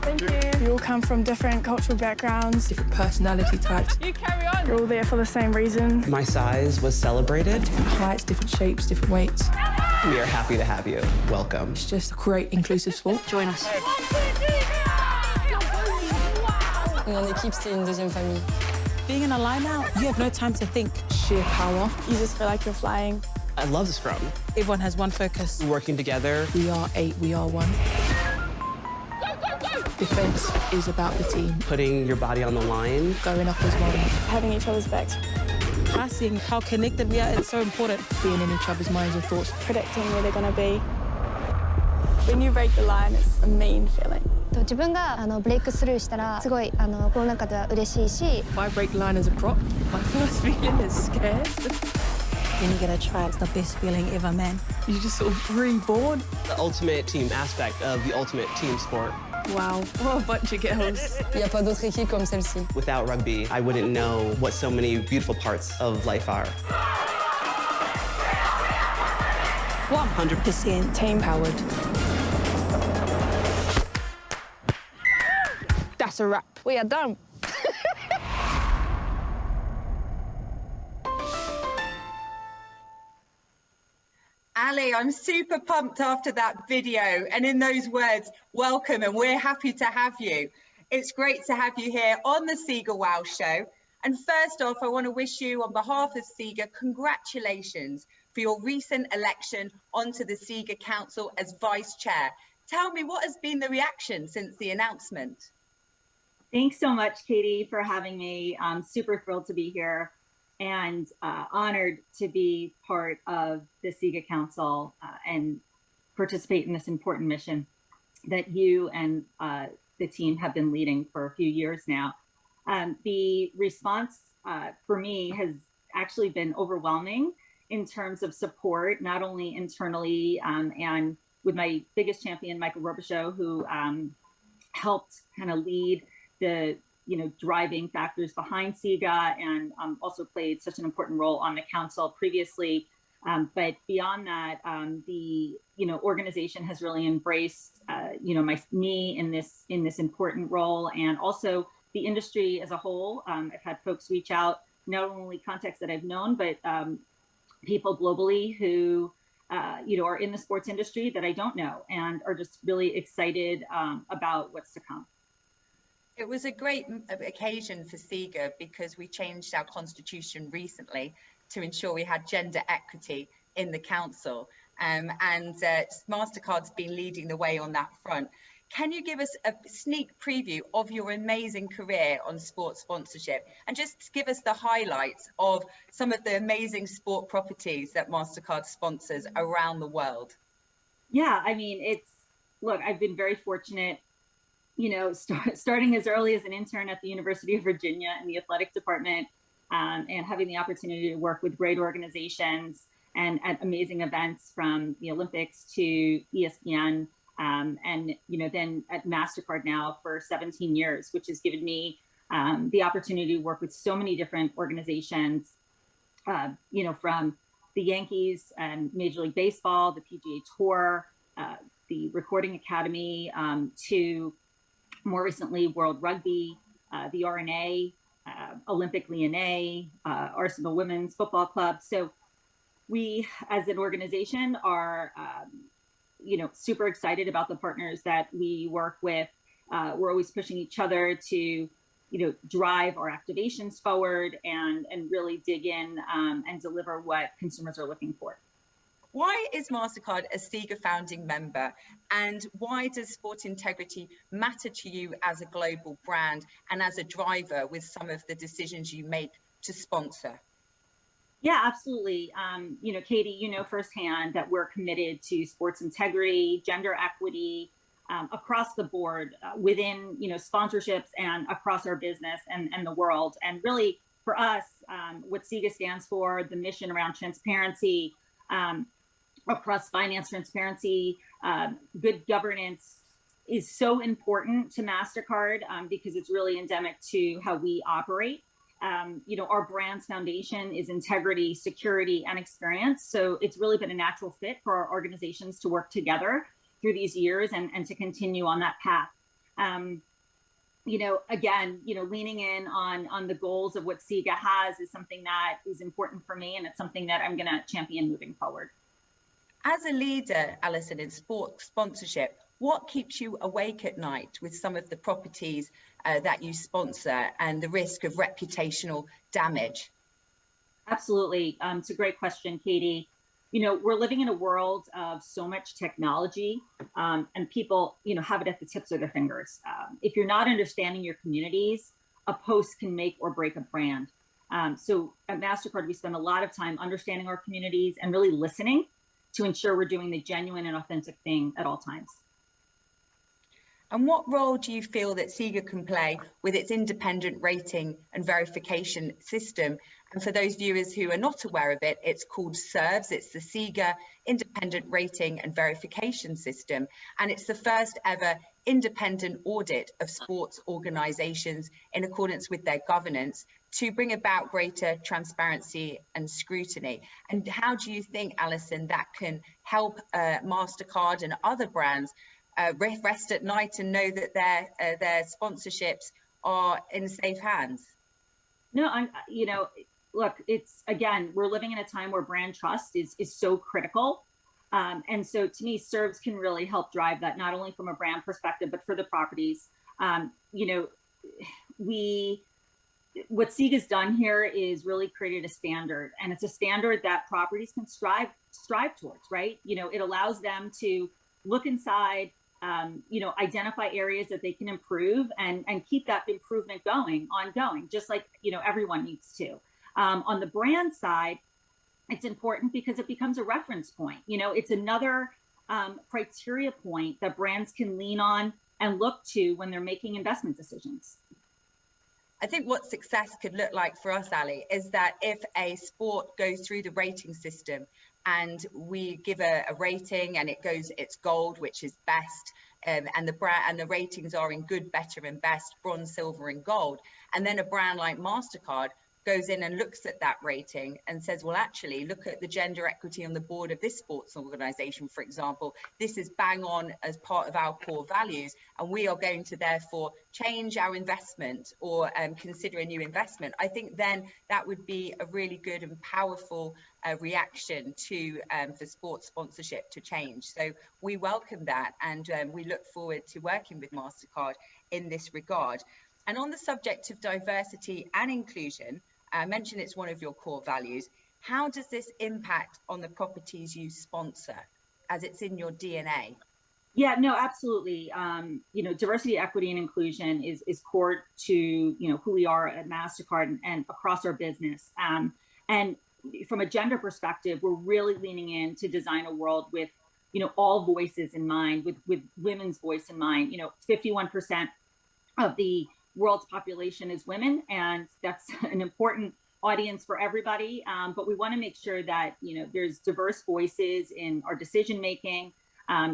Thank you. We all come from different cultural backgrounds. Different personality types. You carry on. We're all there for the same reason. My size was celebrated. Different heights, different shapes, different weights. We are happy to have you. Welcome. It's just a great inclusive sport. Join us. En équipe, c'est une deuxième famille. Being in a line-out, you have no time to think. Sheer power. You just feel like you're flying. I love the scrum. Everyone has one focus. Working together. We are 8, we are 1. Defense is about the team. Putting your body on the line. Going up as one. Having each other's backs. Passing, how connected we are, it's so important. Being in each other's minds and thoughts. Predicting where they're going to be. When you break the line, it's a mean feeling. 自分がブレイクスルーしたらすごいこの中では嬉しいし。If I break the line as a prop, my first feeling is scared. When you get a try, it's the best feeling ever, man. You just sort of reborn. The ultimate team aspect of the ultimate team sport. Wow, what a bunch of girls. Il n'y a pas d'autre équipe comme celle-ci. Without rugby, I wouldn't know what so many beautiful parts of life are. 100% team powered. That's a wrap. We are done. Ali, I'm super pumped after that video, and in those words, welcome, and we're happy to have you. It's great to have you here on the SIGA WoW show. And first off, I want to wish you, on behalf of SIGA, congratulations for your recent election onto the SIGA Council as Vice Chair. Tell me, what has been the reaction since the announcement? Thanks so much, Katie, for having me. I'm super thrilled to be here and honored to be part of the SIGA Council and participate in this important mission that you and the team have been leading for a few years now. The response for me has actually been overwhelming in terms of support, not only internally and with my biggest champion, Michael Robichaud, who helped kind of lead the driving factors behind SIGA and also played such an important role on the council previously. But beyond that, the organization has really embraced me in this important role, and also the industry as a whole. I've had folks reach out, not only contacts that I've known, but people globally who are in the sports industry that I don't know and are just really excited about what's to come. It was a great occasion for SIGA because we changed our constitution recently to ensure we had gender equity in the council, and MasterCard's been leading the way on that front. Can you give us a sneak preview of your amazing career on sports sponsorship, and just give us the highlights of some of the amazing sport properties that MasterCard sponsors around the world? Yeah, I mean, look, I've been very fortunate, starting as early as an intern at the University of Virginia in the athletic department, and having the opportunity to work with great organizations and at amazing events from the Olympics to ESPN, and then at MasterCard now for 17 years, which has given me the opportunity to work with so many different organizations, from the Yankees and Major League Baseball, the PGA Tour, the Recording Academy, to more recently World Rugby, the RNA, Olympic Lyonnais, Arsenal Women's Football Club. So we, as an organization, are super excited about the partners that we work with. We're always pushing each other to drive our activations forward and really dig in and deliver what consumers are looking for. Why is MasterCard a SIGA founding member, and why does sport integrity matter to you as a global brand and as a driver with some of the decisions you make to sponsor? Yeah, absolutely. Katie, you know firsthand that we're committed to sports integrity, gender equity, across the board, within sponsorships and across our business and the world. And really, for us, what SIGA stands for, the mission around transparency, across finance transparency, good governance is so important to MasterCard because it's really endemic to how we operate. Our brand's foundation is integrity, security, and experience. So it's really been a natural fit for our organizations to work together through these years and to continue on that path. Again, leaning in on the goals of what SIGA has is something that is important for me, and it's something that I'm going to champion moving forward. As a leader, Alison, in sports sponsorship, what keeps you awake at night with some of the properties that you sponsor and the risk of reputational damage? Absolutely. It's a great question, Katie. We're living in a world of so much technology, and people, have it at the tips of their fingers. If you're not understanding your communities, a post can make or break a brand. So at MasterCard, we spend a lot of time understanding our communities and really listening to ensure we're doing the genuine and authentic thing at all times. And what role do you feel that SIGA can play with its independent rating and verification system? And for those viewers who are not aware of it, it's called SIRVS. It's the SIGA Independent Rating and Verification System. And it's the first ever independent audit of sports organizations in accordance with their governance to bring about greater transparency and scrutiny. And how do you think, Alison, that can help MasterCard and other brands rest at night and know that their sponsorships are in safe hands? No, look, it's, again, we're living in a time where brand trust is so critical. And so to me, serves can really help drive that, not only from a brand perspective, but for the properties. You know, what SIGA's done here is really created a standard, and it's a standard that properties can strive towards, right? You know, it allows them to look inside, you know, identify areas that they can improve and keep that improvement ongoing, just like, you know, everyone needs to. On the brand side, it's important because it becomes a reference point. You know, it's another criteria point that brands can lean on and look to when they're making investment decisions. I think what success could look like for us, Ali, is that if a sport goes through the rating system and we give a rating and it's gold, which is best, and the ratings are in good, better, and best, bronze, silver, and gold, and then a brand like MasterCard goes in and looks at that rating and says, well, actually, look at the gender equity on the board of this sports organization, for example. This is bang on as part of our core values, and we are going to therefore change our investment or consider a new investment. I think then that would be a really good and powerful reaction to for sports sponsorship to change. So we welcome that, and we look forward to working with MasterCard in this regard. And on the subject of diversity and inclusion, I mentioned it's one of your core values. How does this impact on the properties you sponsor, as it's in your DNA? Yeah, no, absolutely. You know, diversity, equity, and inclusion is core to, you know, who we are at MasterCard and across our business. And from a gender perspective, we're really leaning in to design a world with, you know, all voices in mind, with women's voice in mind. You know, 51% of the world's population is women, and that's an important audience for everybody. But we want to make sure that, you know, there's diverse voices in our decision making,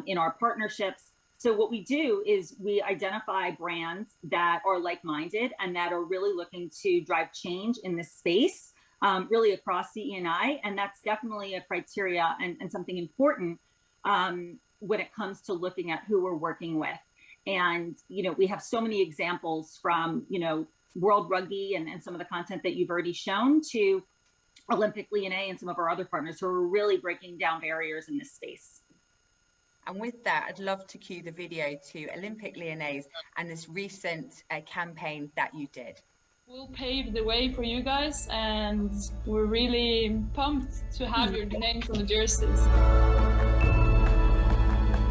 in our partnerships. So what we do is we identify brands that are like-minded and that are really looking to drive change in this space, really across CE&I, and that's definitely a criteria and something important when it comes to looking at who we're working with. And, you know, we have so many examples from, you know, World Rugby and some of the content that you've already shown to Olympic Lyonnais and some of our other partners who are really breaking down barriers in this space. And with that, I'd love to cue the video to Olympic Lyonnais and this recent campaign that you did. We'll pave the way for you guys, and we're really pumped to have your names on the jerseys.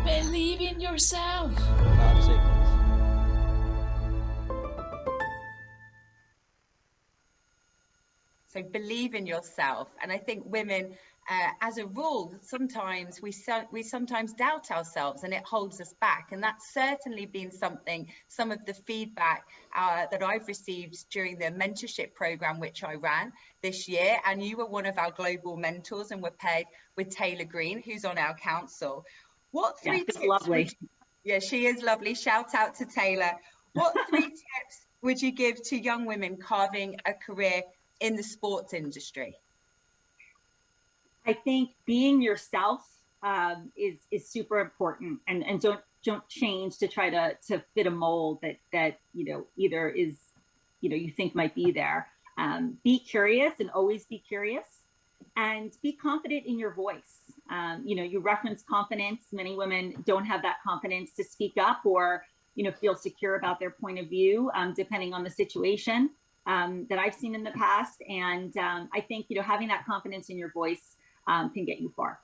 Believe in yourself. So believe in yourself. And I think women, as a rule, sometimes we sometimes doubt ourselves and it holds us back. And that's certainly been some of the feedback that I've received during the mentorship program, which I ran this year. And you were one of our global mentors and were paired with Taylor Green, who's on our council. What three tips? Lovely. Yeah, she is lovely. Shout out to Taylor. What 3 tips would you give to young women carving a career in the sports industry? I think being yourself is super important, and don't change to try to fit a mold that you know either is, you know, you think might be there. Be curious and always be curious, and be confident in your voice. You know, you reference confidence. Many women don't have that confidence to speak up or, you know, feel secure about their point of view, depending on the situation that I've seen in the past. And I think, you know, having that confidence in your voice can get you far.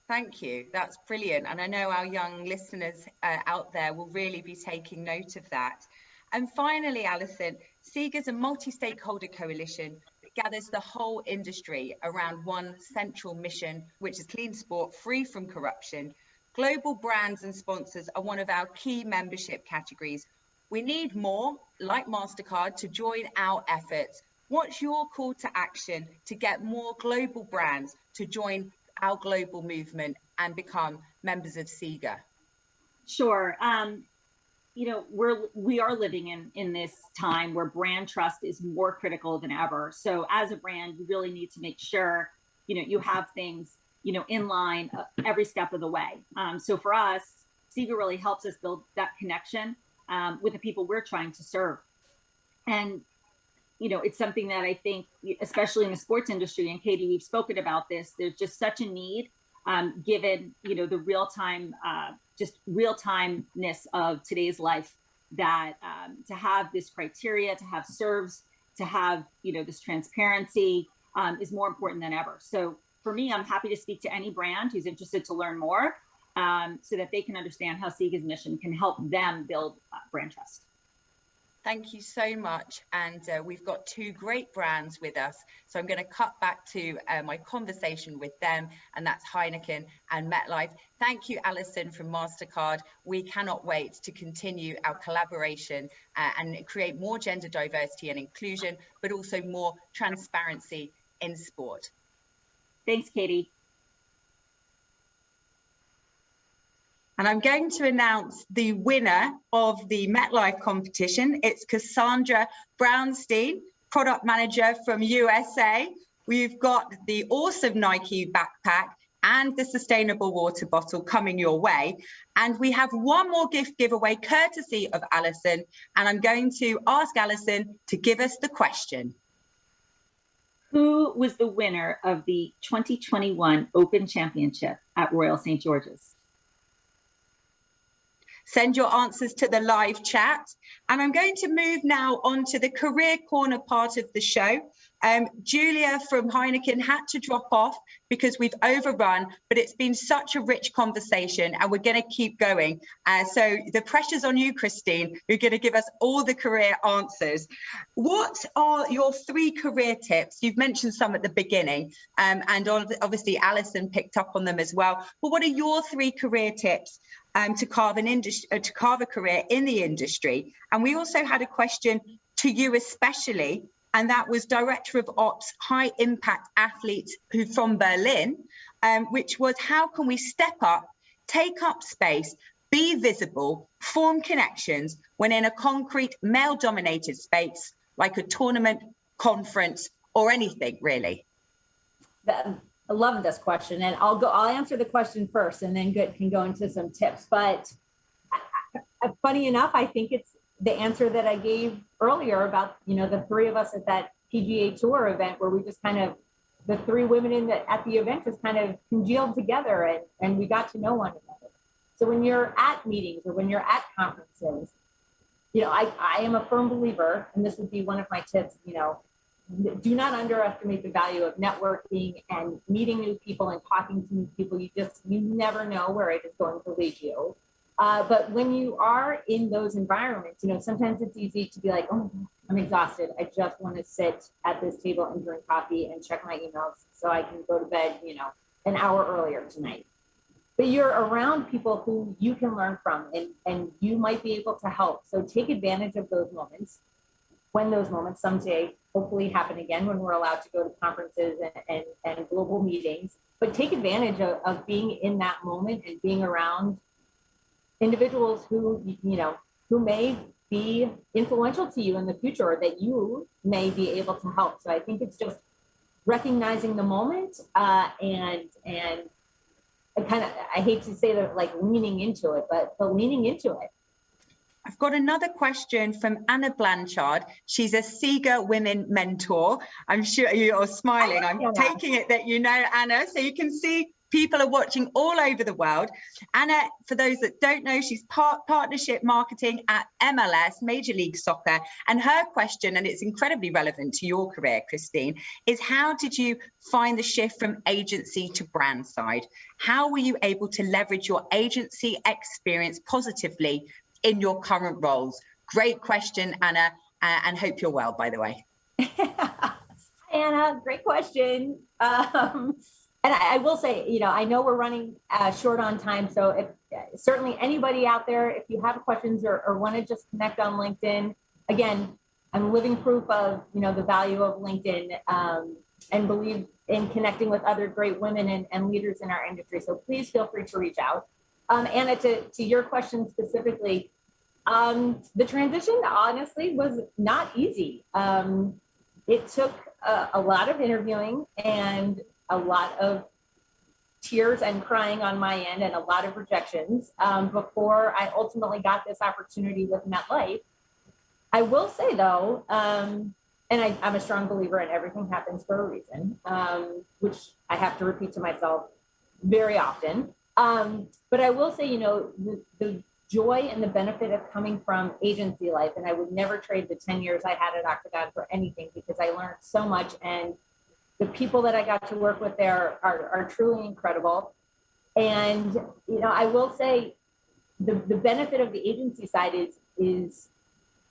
Thank you. That's brilliant. And I know our young listeners out there will really be taking note of that. And finally, Alison, SIGA is a multi-stakeholder coalition that gathers the whole industry around one central mission, which is clean sport, free from corruption. Global brands and sponsors are one of our key membership categories. We need more, like MasterCard, to join our efforts. What's your call to action to get more global brands to join our global movement and become members of SIGA? Sure. You know, we are living in this time where brand trust is more critical than ever. So as a brand, you really need to make sure, you know, you have things, you know, in line every step of the way. So for us, SIGA really helps us build that connection with the people we're trying to serve. And, you know, it's something that I think, especially in the sports industry, and Katie, we've spoken about this, there's just such a need given, the real-time, just real-timeness of today's life, that to have this criteria, to have serves, to have, this transparency is more important than ever. So for me, I'm happy to speak to any brand who's interested to learn more so that they can understand how SIGA's mission can help them build brand trust. Thank you so much. And we've got two great brands with us. So I'm going to cut back to my conversation with them, and that's Heineken and MetLife. Thank you, Alison from MasterCard. We cannot wait to continue our collaboration and create more gender diversity and inclusion, but also more transparency in sport. Thanks, Katie. And I'm going to announce the winner of the MetLife competition. It's Cassandra Brownstein, product manager from USA. We've got the awesome Nike backpack and the sustainable water bottle coming your way. And we have one more gift giveaway courtesy of Alison. And I'm going to ask Alison to give us the question. Who was the winner of the 2021 Open Championship at Royal St. George's? Send your answers to the live chat. And I'm going to move now on to the career corner part of the show. Julia from Heineken had to drop off because we've overrun, but it's been such a rich conversation and we're going to keep going. So the pressure's on you, Christine. You're going to give us all the career answers. What are your 3 career tips? You've mentioned some at the beginning, and obviously Alison picked up on them as well. But what are your 3 career tips to carve a career in the industry? And we also had a question to you especially, and that was Director of Ops, High Impact Athletes who from Berlin, which was how can we step up, take up space, be visible, form connections when in a concrete male-dominated space like a tournament, conference, or anything really? I love this question, and I'll answer the question first and then can go into some tips. But funny enough, I think it's the answer that I gave earlier about, the 3 of us at that PGA Tour event where we just kind of, the 3 women at the event just kind of congealed together and we got to know one another. So when you're at meetings or when you're at conferences, I am a firm believer, and this would be one of my tips, do not underestimate the value of networking and meeting new people and talking to new people. You never know where it is going to lead you. But when you are in those environments, sometimes it's easy to be like, oh, I'm exhausted. I just want to sit at this table and drink coffee and check my emails so I can go to bed, an hour earlier tonight. But you're around people who you can learn from and you might be able to help. So take advantage of those moments. When those moments someday hopefully happen again, when we're allowed to go to conferences and global meetings, but take advantage of being in that moment and being around individuals who may be influential to you in the future or that you may be able to help. So I think it's just recognizing the moment and I hate to say that, like leaning into it, but leaning into it. I've got another question from Anna Blanchard. She's a SIGA women mentor. I'm sure you're smiling. I'm taking it that you know Anna, so you can see people are watching all over the world. Anna, for those that don't know, she's partnership marketing at MLS, Major League Soccer. And her question, and it's incredibly relevant to your career, Christine, is how did you find the shift from agency to brand side? How were you able to leverage your agency experience positively in your current roles? Great question, Anna, and hope you're well, by the way. Hi, Anna, great question. And I will say, I know we're running short on time, so if certainly anybody out there, if you have questions or want to just connect on LinkedIn, again, I'm living proof of, the value of LinkedIn and believe in connecting with other great women and leaders in our industry. So please feel free to reach out. Anna, to your question specifically, the transition honestly was not easy. It took a lot of interviewing and a lot of tears and crying on my end and a lot of rejections before I ultimately got this opportunity with MetLife. I will say though, and I'm a strong believer in everything happens for a reason, which I have to repeat to myself very often. But I will say, you know, the joy and the benefit of coming from agency life, and I would never trade the 10 years I had at Octagon for anything, because I learned so much, and the people that I got to work with there are truly incredible. And, you know, I will say the benefit of the agency side is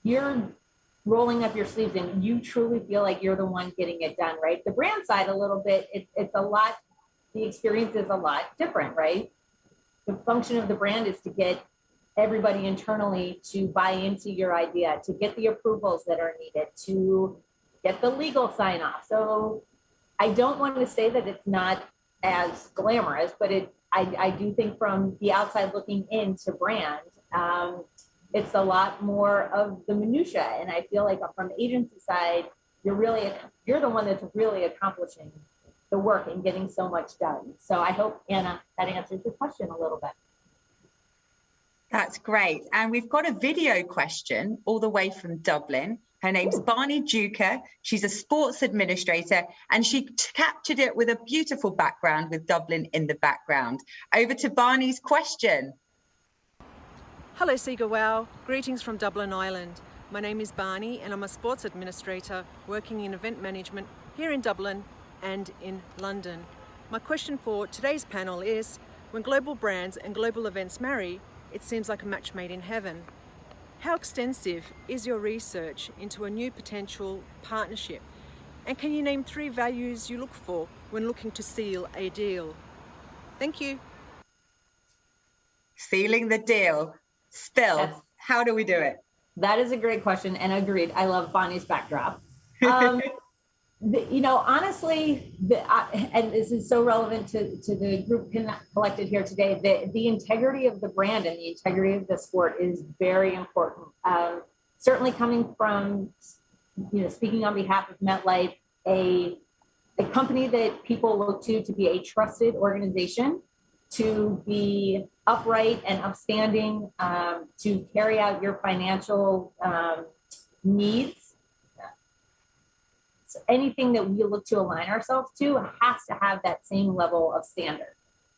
you're rolling up your sleeves and you truly feel like you're the one getting it done, right? The brand side, a little bit, it's a lot, the experience is a lot different, right? The function of the brand is to get everybody internally to buy into your idea, to get the approvals that are needed, to get the legal sign off. So I don't want to say that it's not as glamorous, but I do think from the outside looking into brand, it's a lot more of the minutia. And I feel like from the agency side, you're the one that's really accomplishing the work and getting so much done. So I hope, Anna, that answers your question a little bit. That's great. And we've got a video question all the way from Dublin. Her name's Barney Duker. She's a sports administrator, and she captured it with a beautiful background with Dublin in the background. Over to Barney's question. Hello, SIGA WoW. Greetings from Dublin, Ireland. My name is Barney, and I'm a sports administrator working in event management here in Dublin and in London. My question for today's panel is, when global brands and global events marry, it seems like a match made in heaven. How extensive is your research into a new potential partnership? And can you name 3 values you look for when looking to seal a deal? Thank you. Sealing the deal. Spill. How do we do it? That is a great question, and agreed. I love Bonnie's backdrop. You know, honestly, and this is so relevant to the group collected here today, the integrity of the brand and the integrity of the sport is very important. Certainly coming from, you know, speaking on behalf of MetLife, a company that people look to be a trusted organization, to be upright and upstanding, to carry out your financial needs. Anything that we look to align ourselves to has to have that same level of standard.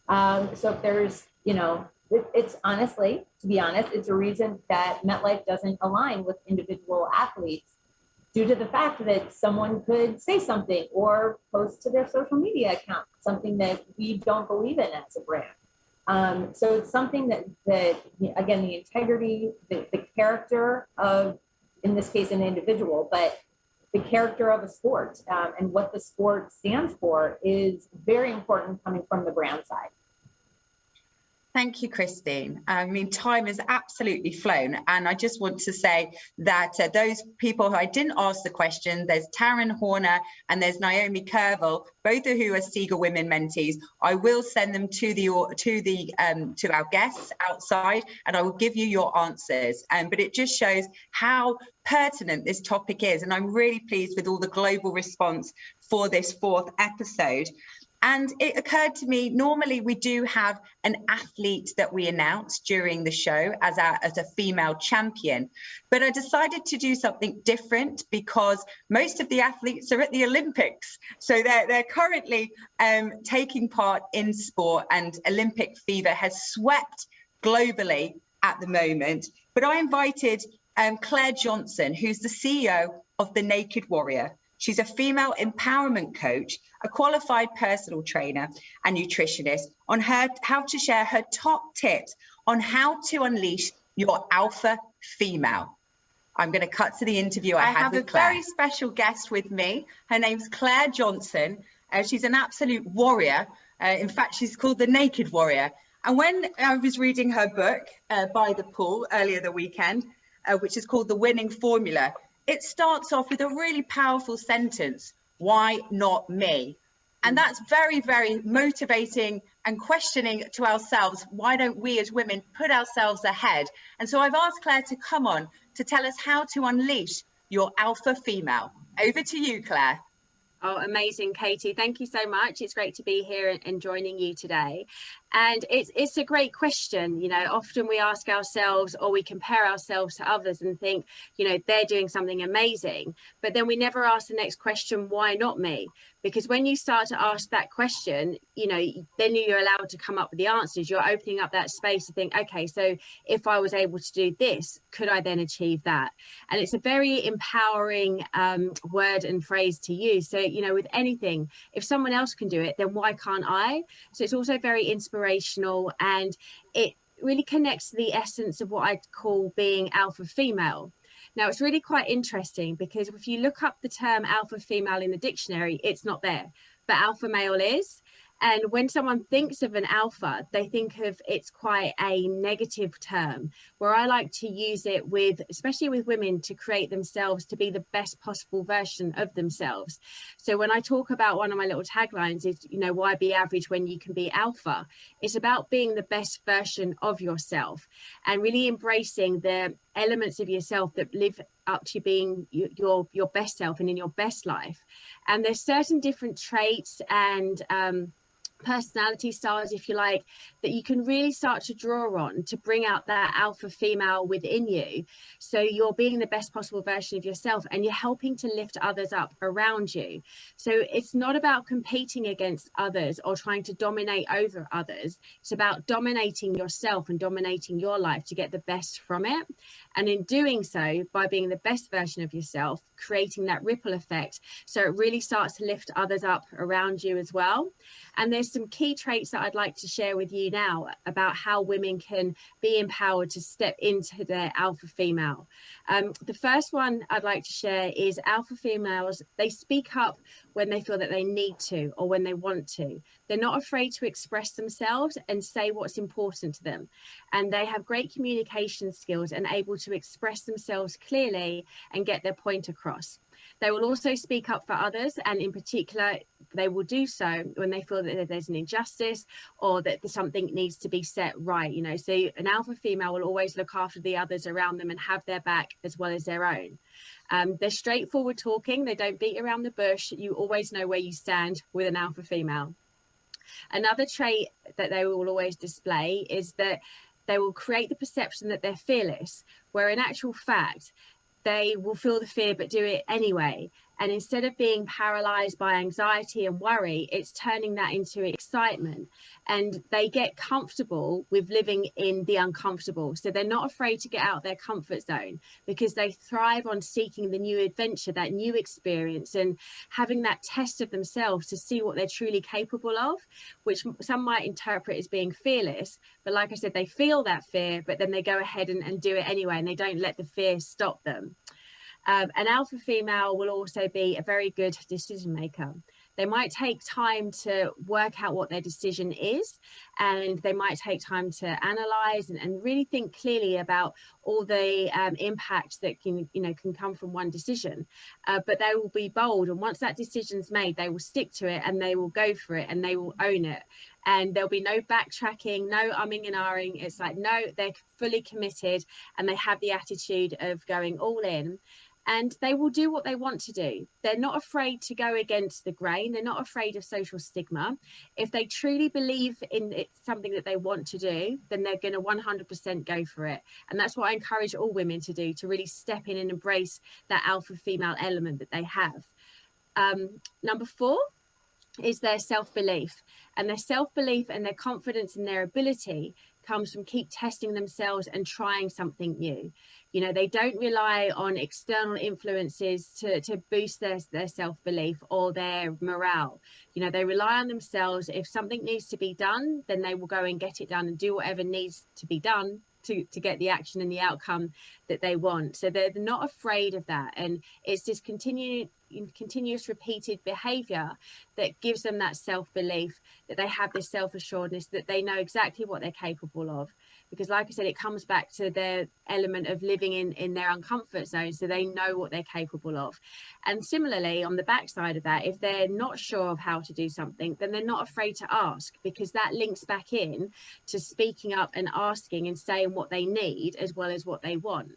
So if there's, you know, it's honestly, to be honest, it's a reason that MetLife doesn't align with individual athletes, due to the fact that someone could say something or post to their social media account, something that we don't believe in as a brand. So it's something that again, the integrity, the character of, in this case, an individual, but the character of a sport and what the sport stands for is very important coming from the brand side. Thank you, Christine. I mean, time has absolutely flown. And I just want to say that those people who I didn't ask the question, there's Taryn Horner and there's Naomi Kervel, both of who are SIGA Women mentees. I will send them to our guests outside, and I will give you your answers. But it just shows how pertinent this topic is. And I'm really pleased with all the global response for this 4th episode. And it occurred to me, normally we do have an athlete that we announce during the show as a female champion. But I decided to do something different because most of the athletes are at the Olympics. So they're currently taking part in sport, and Olympic fever has swept globally at the moment. But I invited Claire Johnson, who's the CEO of The Naked Warrior. She's a female empowerment coach, a qualified personal trainer and nutritionist, on how to share her top tips on how to unleash your alpha female. I'm going to cut to the interview I have with Claire. I have a very special guest with me. Her name's Claire Johnson. She's an absolute warrior. In fact, she's called The Naked Warrior. And when I was reading her book, By the Pool, earlier the weekend, which is called The Winning Formula, it starts off with a really powerful sentence: why not me? And that's very, very motivating and questioning to ourselves. Why don't we as women put ourselves ahead? And so I've asked Claire to come on to tell us how to unleash your alpha female. Over to you, Claire. Oh, amazing, Katie. Thank you so much. It's great to be here and joining you today. And it's a great question. You know, often we ask ourselves, or we compare ourselves to others and think, you know, they're doing something amazing, but then we never ask the next question, why not me? Because when you start to ask that question, you know, then you're allowed to come up with the answers. You're opening up that space to think, okay, so if I was able to do this, could I then achieve that? And it's a very empowering word and phrase to use. So, you know, with anything, if someone else can do it, then why can't I? So it's also very inspirational, and it really connects to the essence of what I'd call being alpha female. Now, it's really quite interesting because if you look up the term alpha female in the dictionary, it's not there, but alpha male is. And when someone thinks of an alpha, they think of it's quite a negative term, where I like to use it with, especially with women, to create themselves to be the best possible version of themselves. So when I talk about one of my little taglines is, you know, why be average when you can be alpha? It's about being the best version of yourself and really embracing the elements of yourself that live up to being your best self and in your best life. And there's certain different traits and personality styles, if you like, that you can really start to draw on to bring out that alpha female within you. So you're being the best possible version of yourself and you're helping to lift others up around you. So it's not about competing against others or trying to dominate over others. It's about dominating yourself and dominating your life to get the best from it. And in doing so, by being the best version of yourself, creating that ripple effect, so it really starts to lift others up around you as well. And there's some key traits that I'd like to share with you now about how women can be empowered to step into their alpha female. The first one I'd like to share is alpha females. They speak up when they feel that they need to or when they want to. They're not afraid to express themselves and say what's important to them. And they have great communication skills and able to express themselves clearly and get their point across. They will also speak up for others, and in particular, they will do so when they feel that there's an injustice or that something needs to be set right. You know, so an alpha female will always look after the others around them and have their back as well as their own. They're straightforward talking. They don't beat around the bush. You always know where you stand with an alpha female. Another trait that they will always display is that they will create the perception that they're fearless, where in actual fact, they will feel the fear but do it anyway. And instead of being paralyzed by anxiety and worry, it's turning that into excitement. And they get comfortable with living in the uncomfortable. So they're not afraid to get out of their comfort zone because they thrive on seeking the new adventure, that new experience, and having that test of themselves to see what they're truly capable of, which some might interpret as being fearless. But like I said, they feel that fear, but then they go ahead and do it anyway, and they don't let the fear stop them. An alpha female will also be a very good decision maker. They might take time to work out what their decision is, and they might take time to analyze and really think clearly about all the impacts that can come from one decision. But they will be bold, and once that decision's made, they will stick to it and they will go for it and they will own it. And there'll be no backtracking, no umming and ahhing. It's like, no, they're fully committed and they have the attitude of going all in. And they will do what they want to do. They're not afraid to go against the grain. They're not afraid of social stigma. If they truly believe in something that they want to do, then they're going to 100% go for it. And that's what I encourage all women to do, to really step in and embrace that alpha female element that they have. Number 4 is their self-belief. And their self-belief and their confidence in their ability comes from keep testing themselves and trying something new. You know, they don't rely on external influences to boost their self-belief or their morale. You know, they rely on themselves. If something needs to be done, then they will go and get it done and do whatever needs to be done to get the action and the outcome that they want. So they're not afraid of that. And it's this continuous repeated behavior that gives them that self-belief, that they have this self-assuredness, that they know exactly what they're capable of. Because like I said, it comes back to their element of living in their uncomfort zone, so they know what they're capable of. And similarly, on the backside of that, if they're not sure of how to do something, then they're not afraid to ask, because that links back in to speaking up and asking and saying what they need as well as what they want.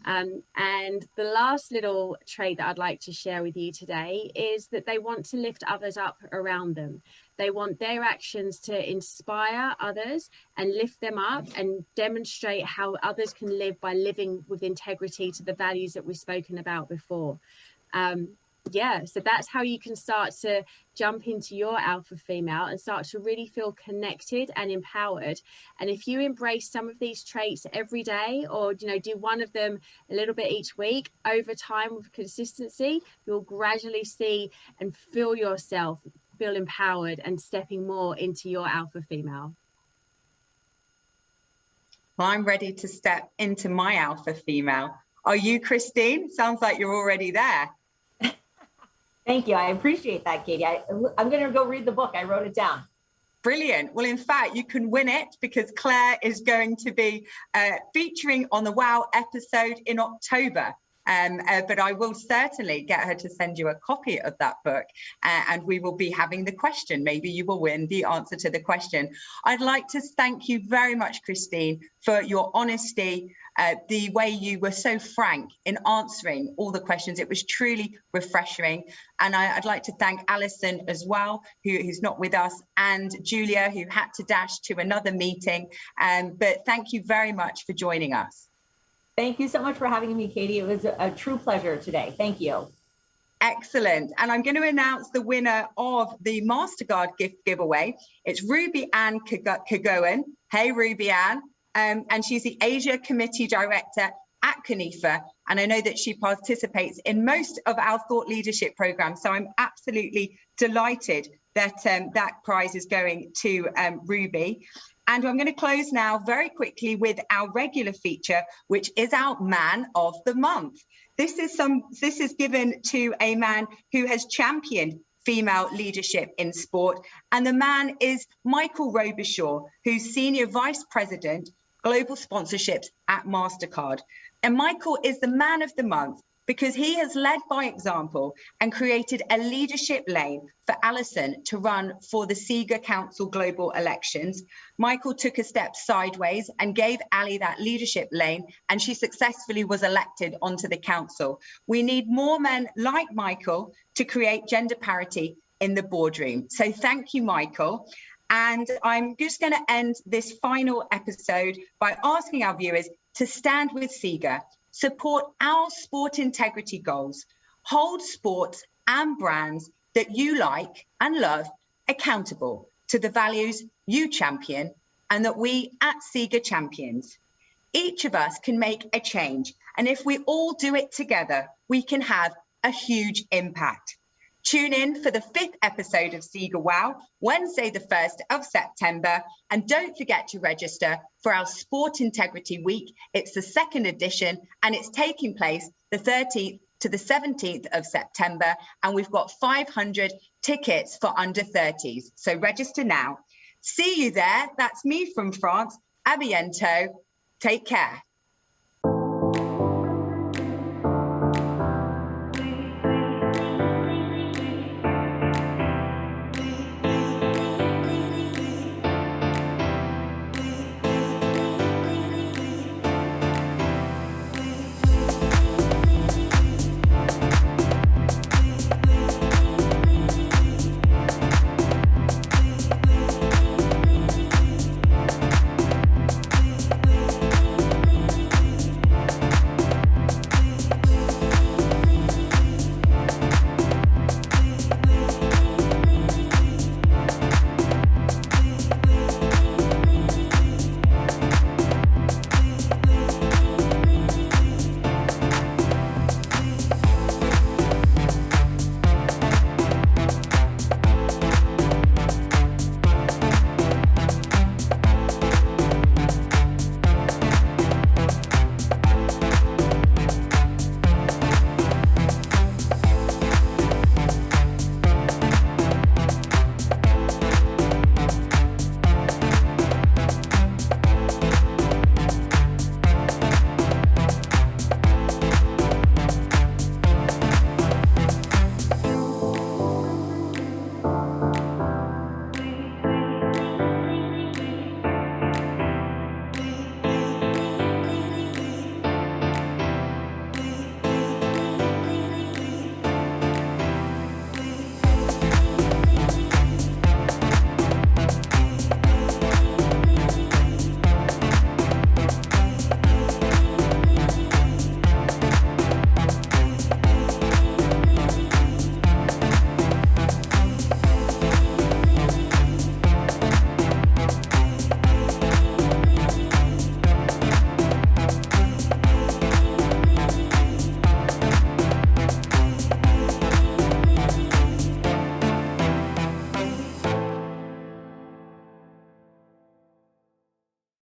And the last little trait that I'd like to share with you today is that they want to lift others up around them. They want their actions to inspire others and lift them up and demonstrate how others can live by living with integrity to the values that we've spoken about before. Yeah, so that's how you can start to jump into your alpha female and start to really feel connected and empowered. And if you embrace some of these traits every day, or do one of them a little bit each week, over time with consistency, you'll gradually see and feel yourself feel empowered and stepping more into your alpha female. Well, I'm ready to step into my alpha female. Are you, Christine? Sounds like you're already there. Thank you. I appreciate that, Katie. I'm going to go read the book. I wrote it down. Brilliant. Well, in fact, you can win it because Claire is going to be featuring on the WoW episode in October. But I will certainly get her to send you a copy of that book, and we will be having the question. Maybe you will win the answer to the question. I'd like to thank you very much, Christine, for your honesty, the way you were so frank in answering all the questions. It was truly refreshing. And I'd like to thank Alison as well, who's not with us, and Julia, who had to dash to another meeting. But thank you very much for joining us. Thank you so much for having me, Katie. It was a true pleasure today. Thank you. Excellent. And I'm going to announce the winner of the MasterCard gift giveaway. It's Ruby Ann Kagoan. Hey, Ruby Ann. And she's the Asia Committee Director at CONIFA. And I know that she participates in most of our thought leadership programs. So I'm absolutely delighted that that prize is going to Ruby. And I'm going to close now very quickly with our regular feature, which is our Man of the Month. This is given to a man who has championed female leadership in sport. And the man is Michael Robershaw, who's Senior Vice President, Global Sponsorships at MasterCard. And Michael is the Man of the Month because he has led by example and created a leadership lane for Alison to run for the SIGA Council Global Elections. Michael took a step sideways and gave Ali that leadership lane, and she successfully was elected onto the council. We need more men like Michael to create gender parity in the boardroom. So thank you, Michael. And I'm just going to end this final episode by asking our viewers to stand with SIGA, support our sport integrity goals, hold sports and brands that you like and love accountable to the values you champion and that we at SIGA champions. Each of us can make a change, and if we all do it together, we can have a huge impact. Tune in for the 5th episode of SIGA WoW, Wednesday, the 1st of September. And don't forget to register for our Sport Integrity Week. It's the 2nd edition, and it's taking place the 13th to the 17th of September. And we've got 500 tickets for under 30s. So register now. See you there. That's me from France. A bientôt. Take care.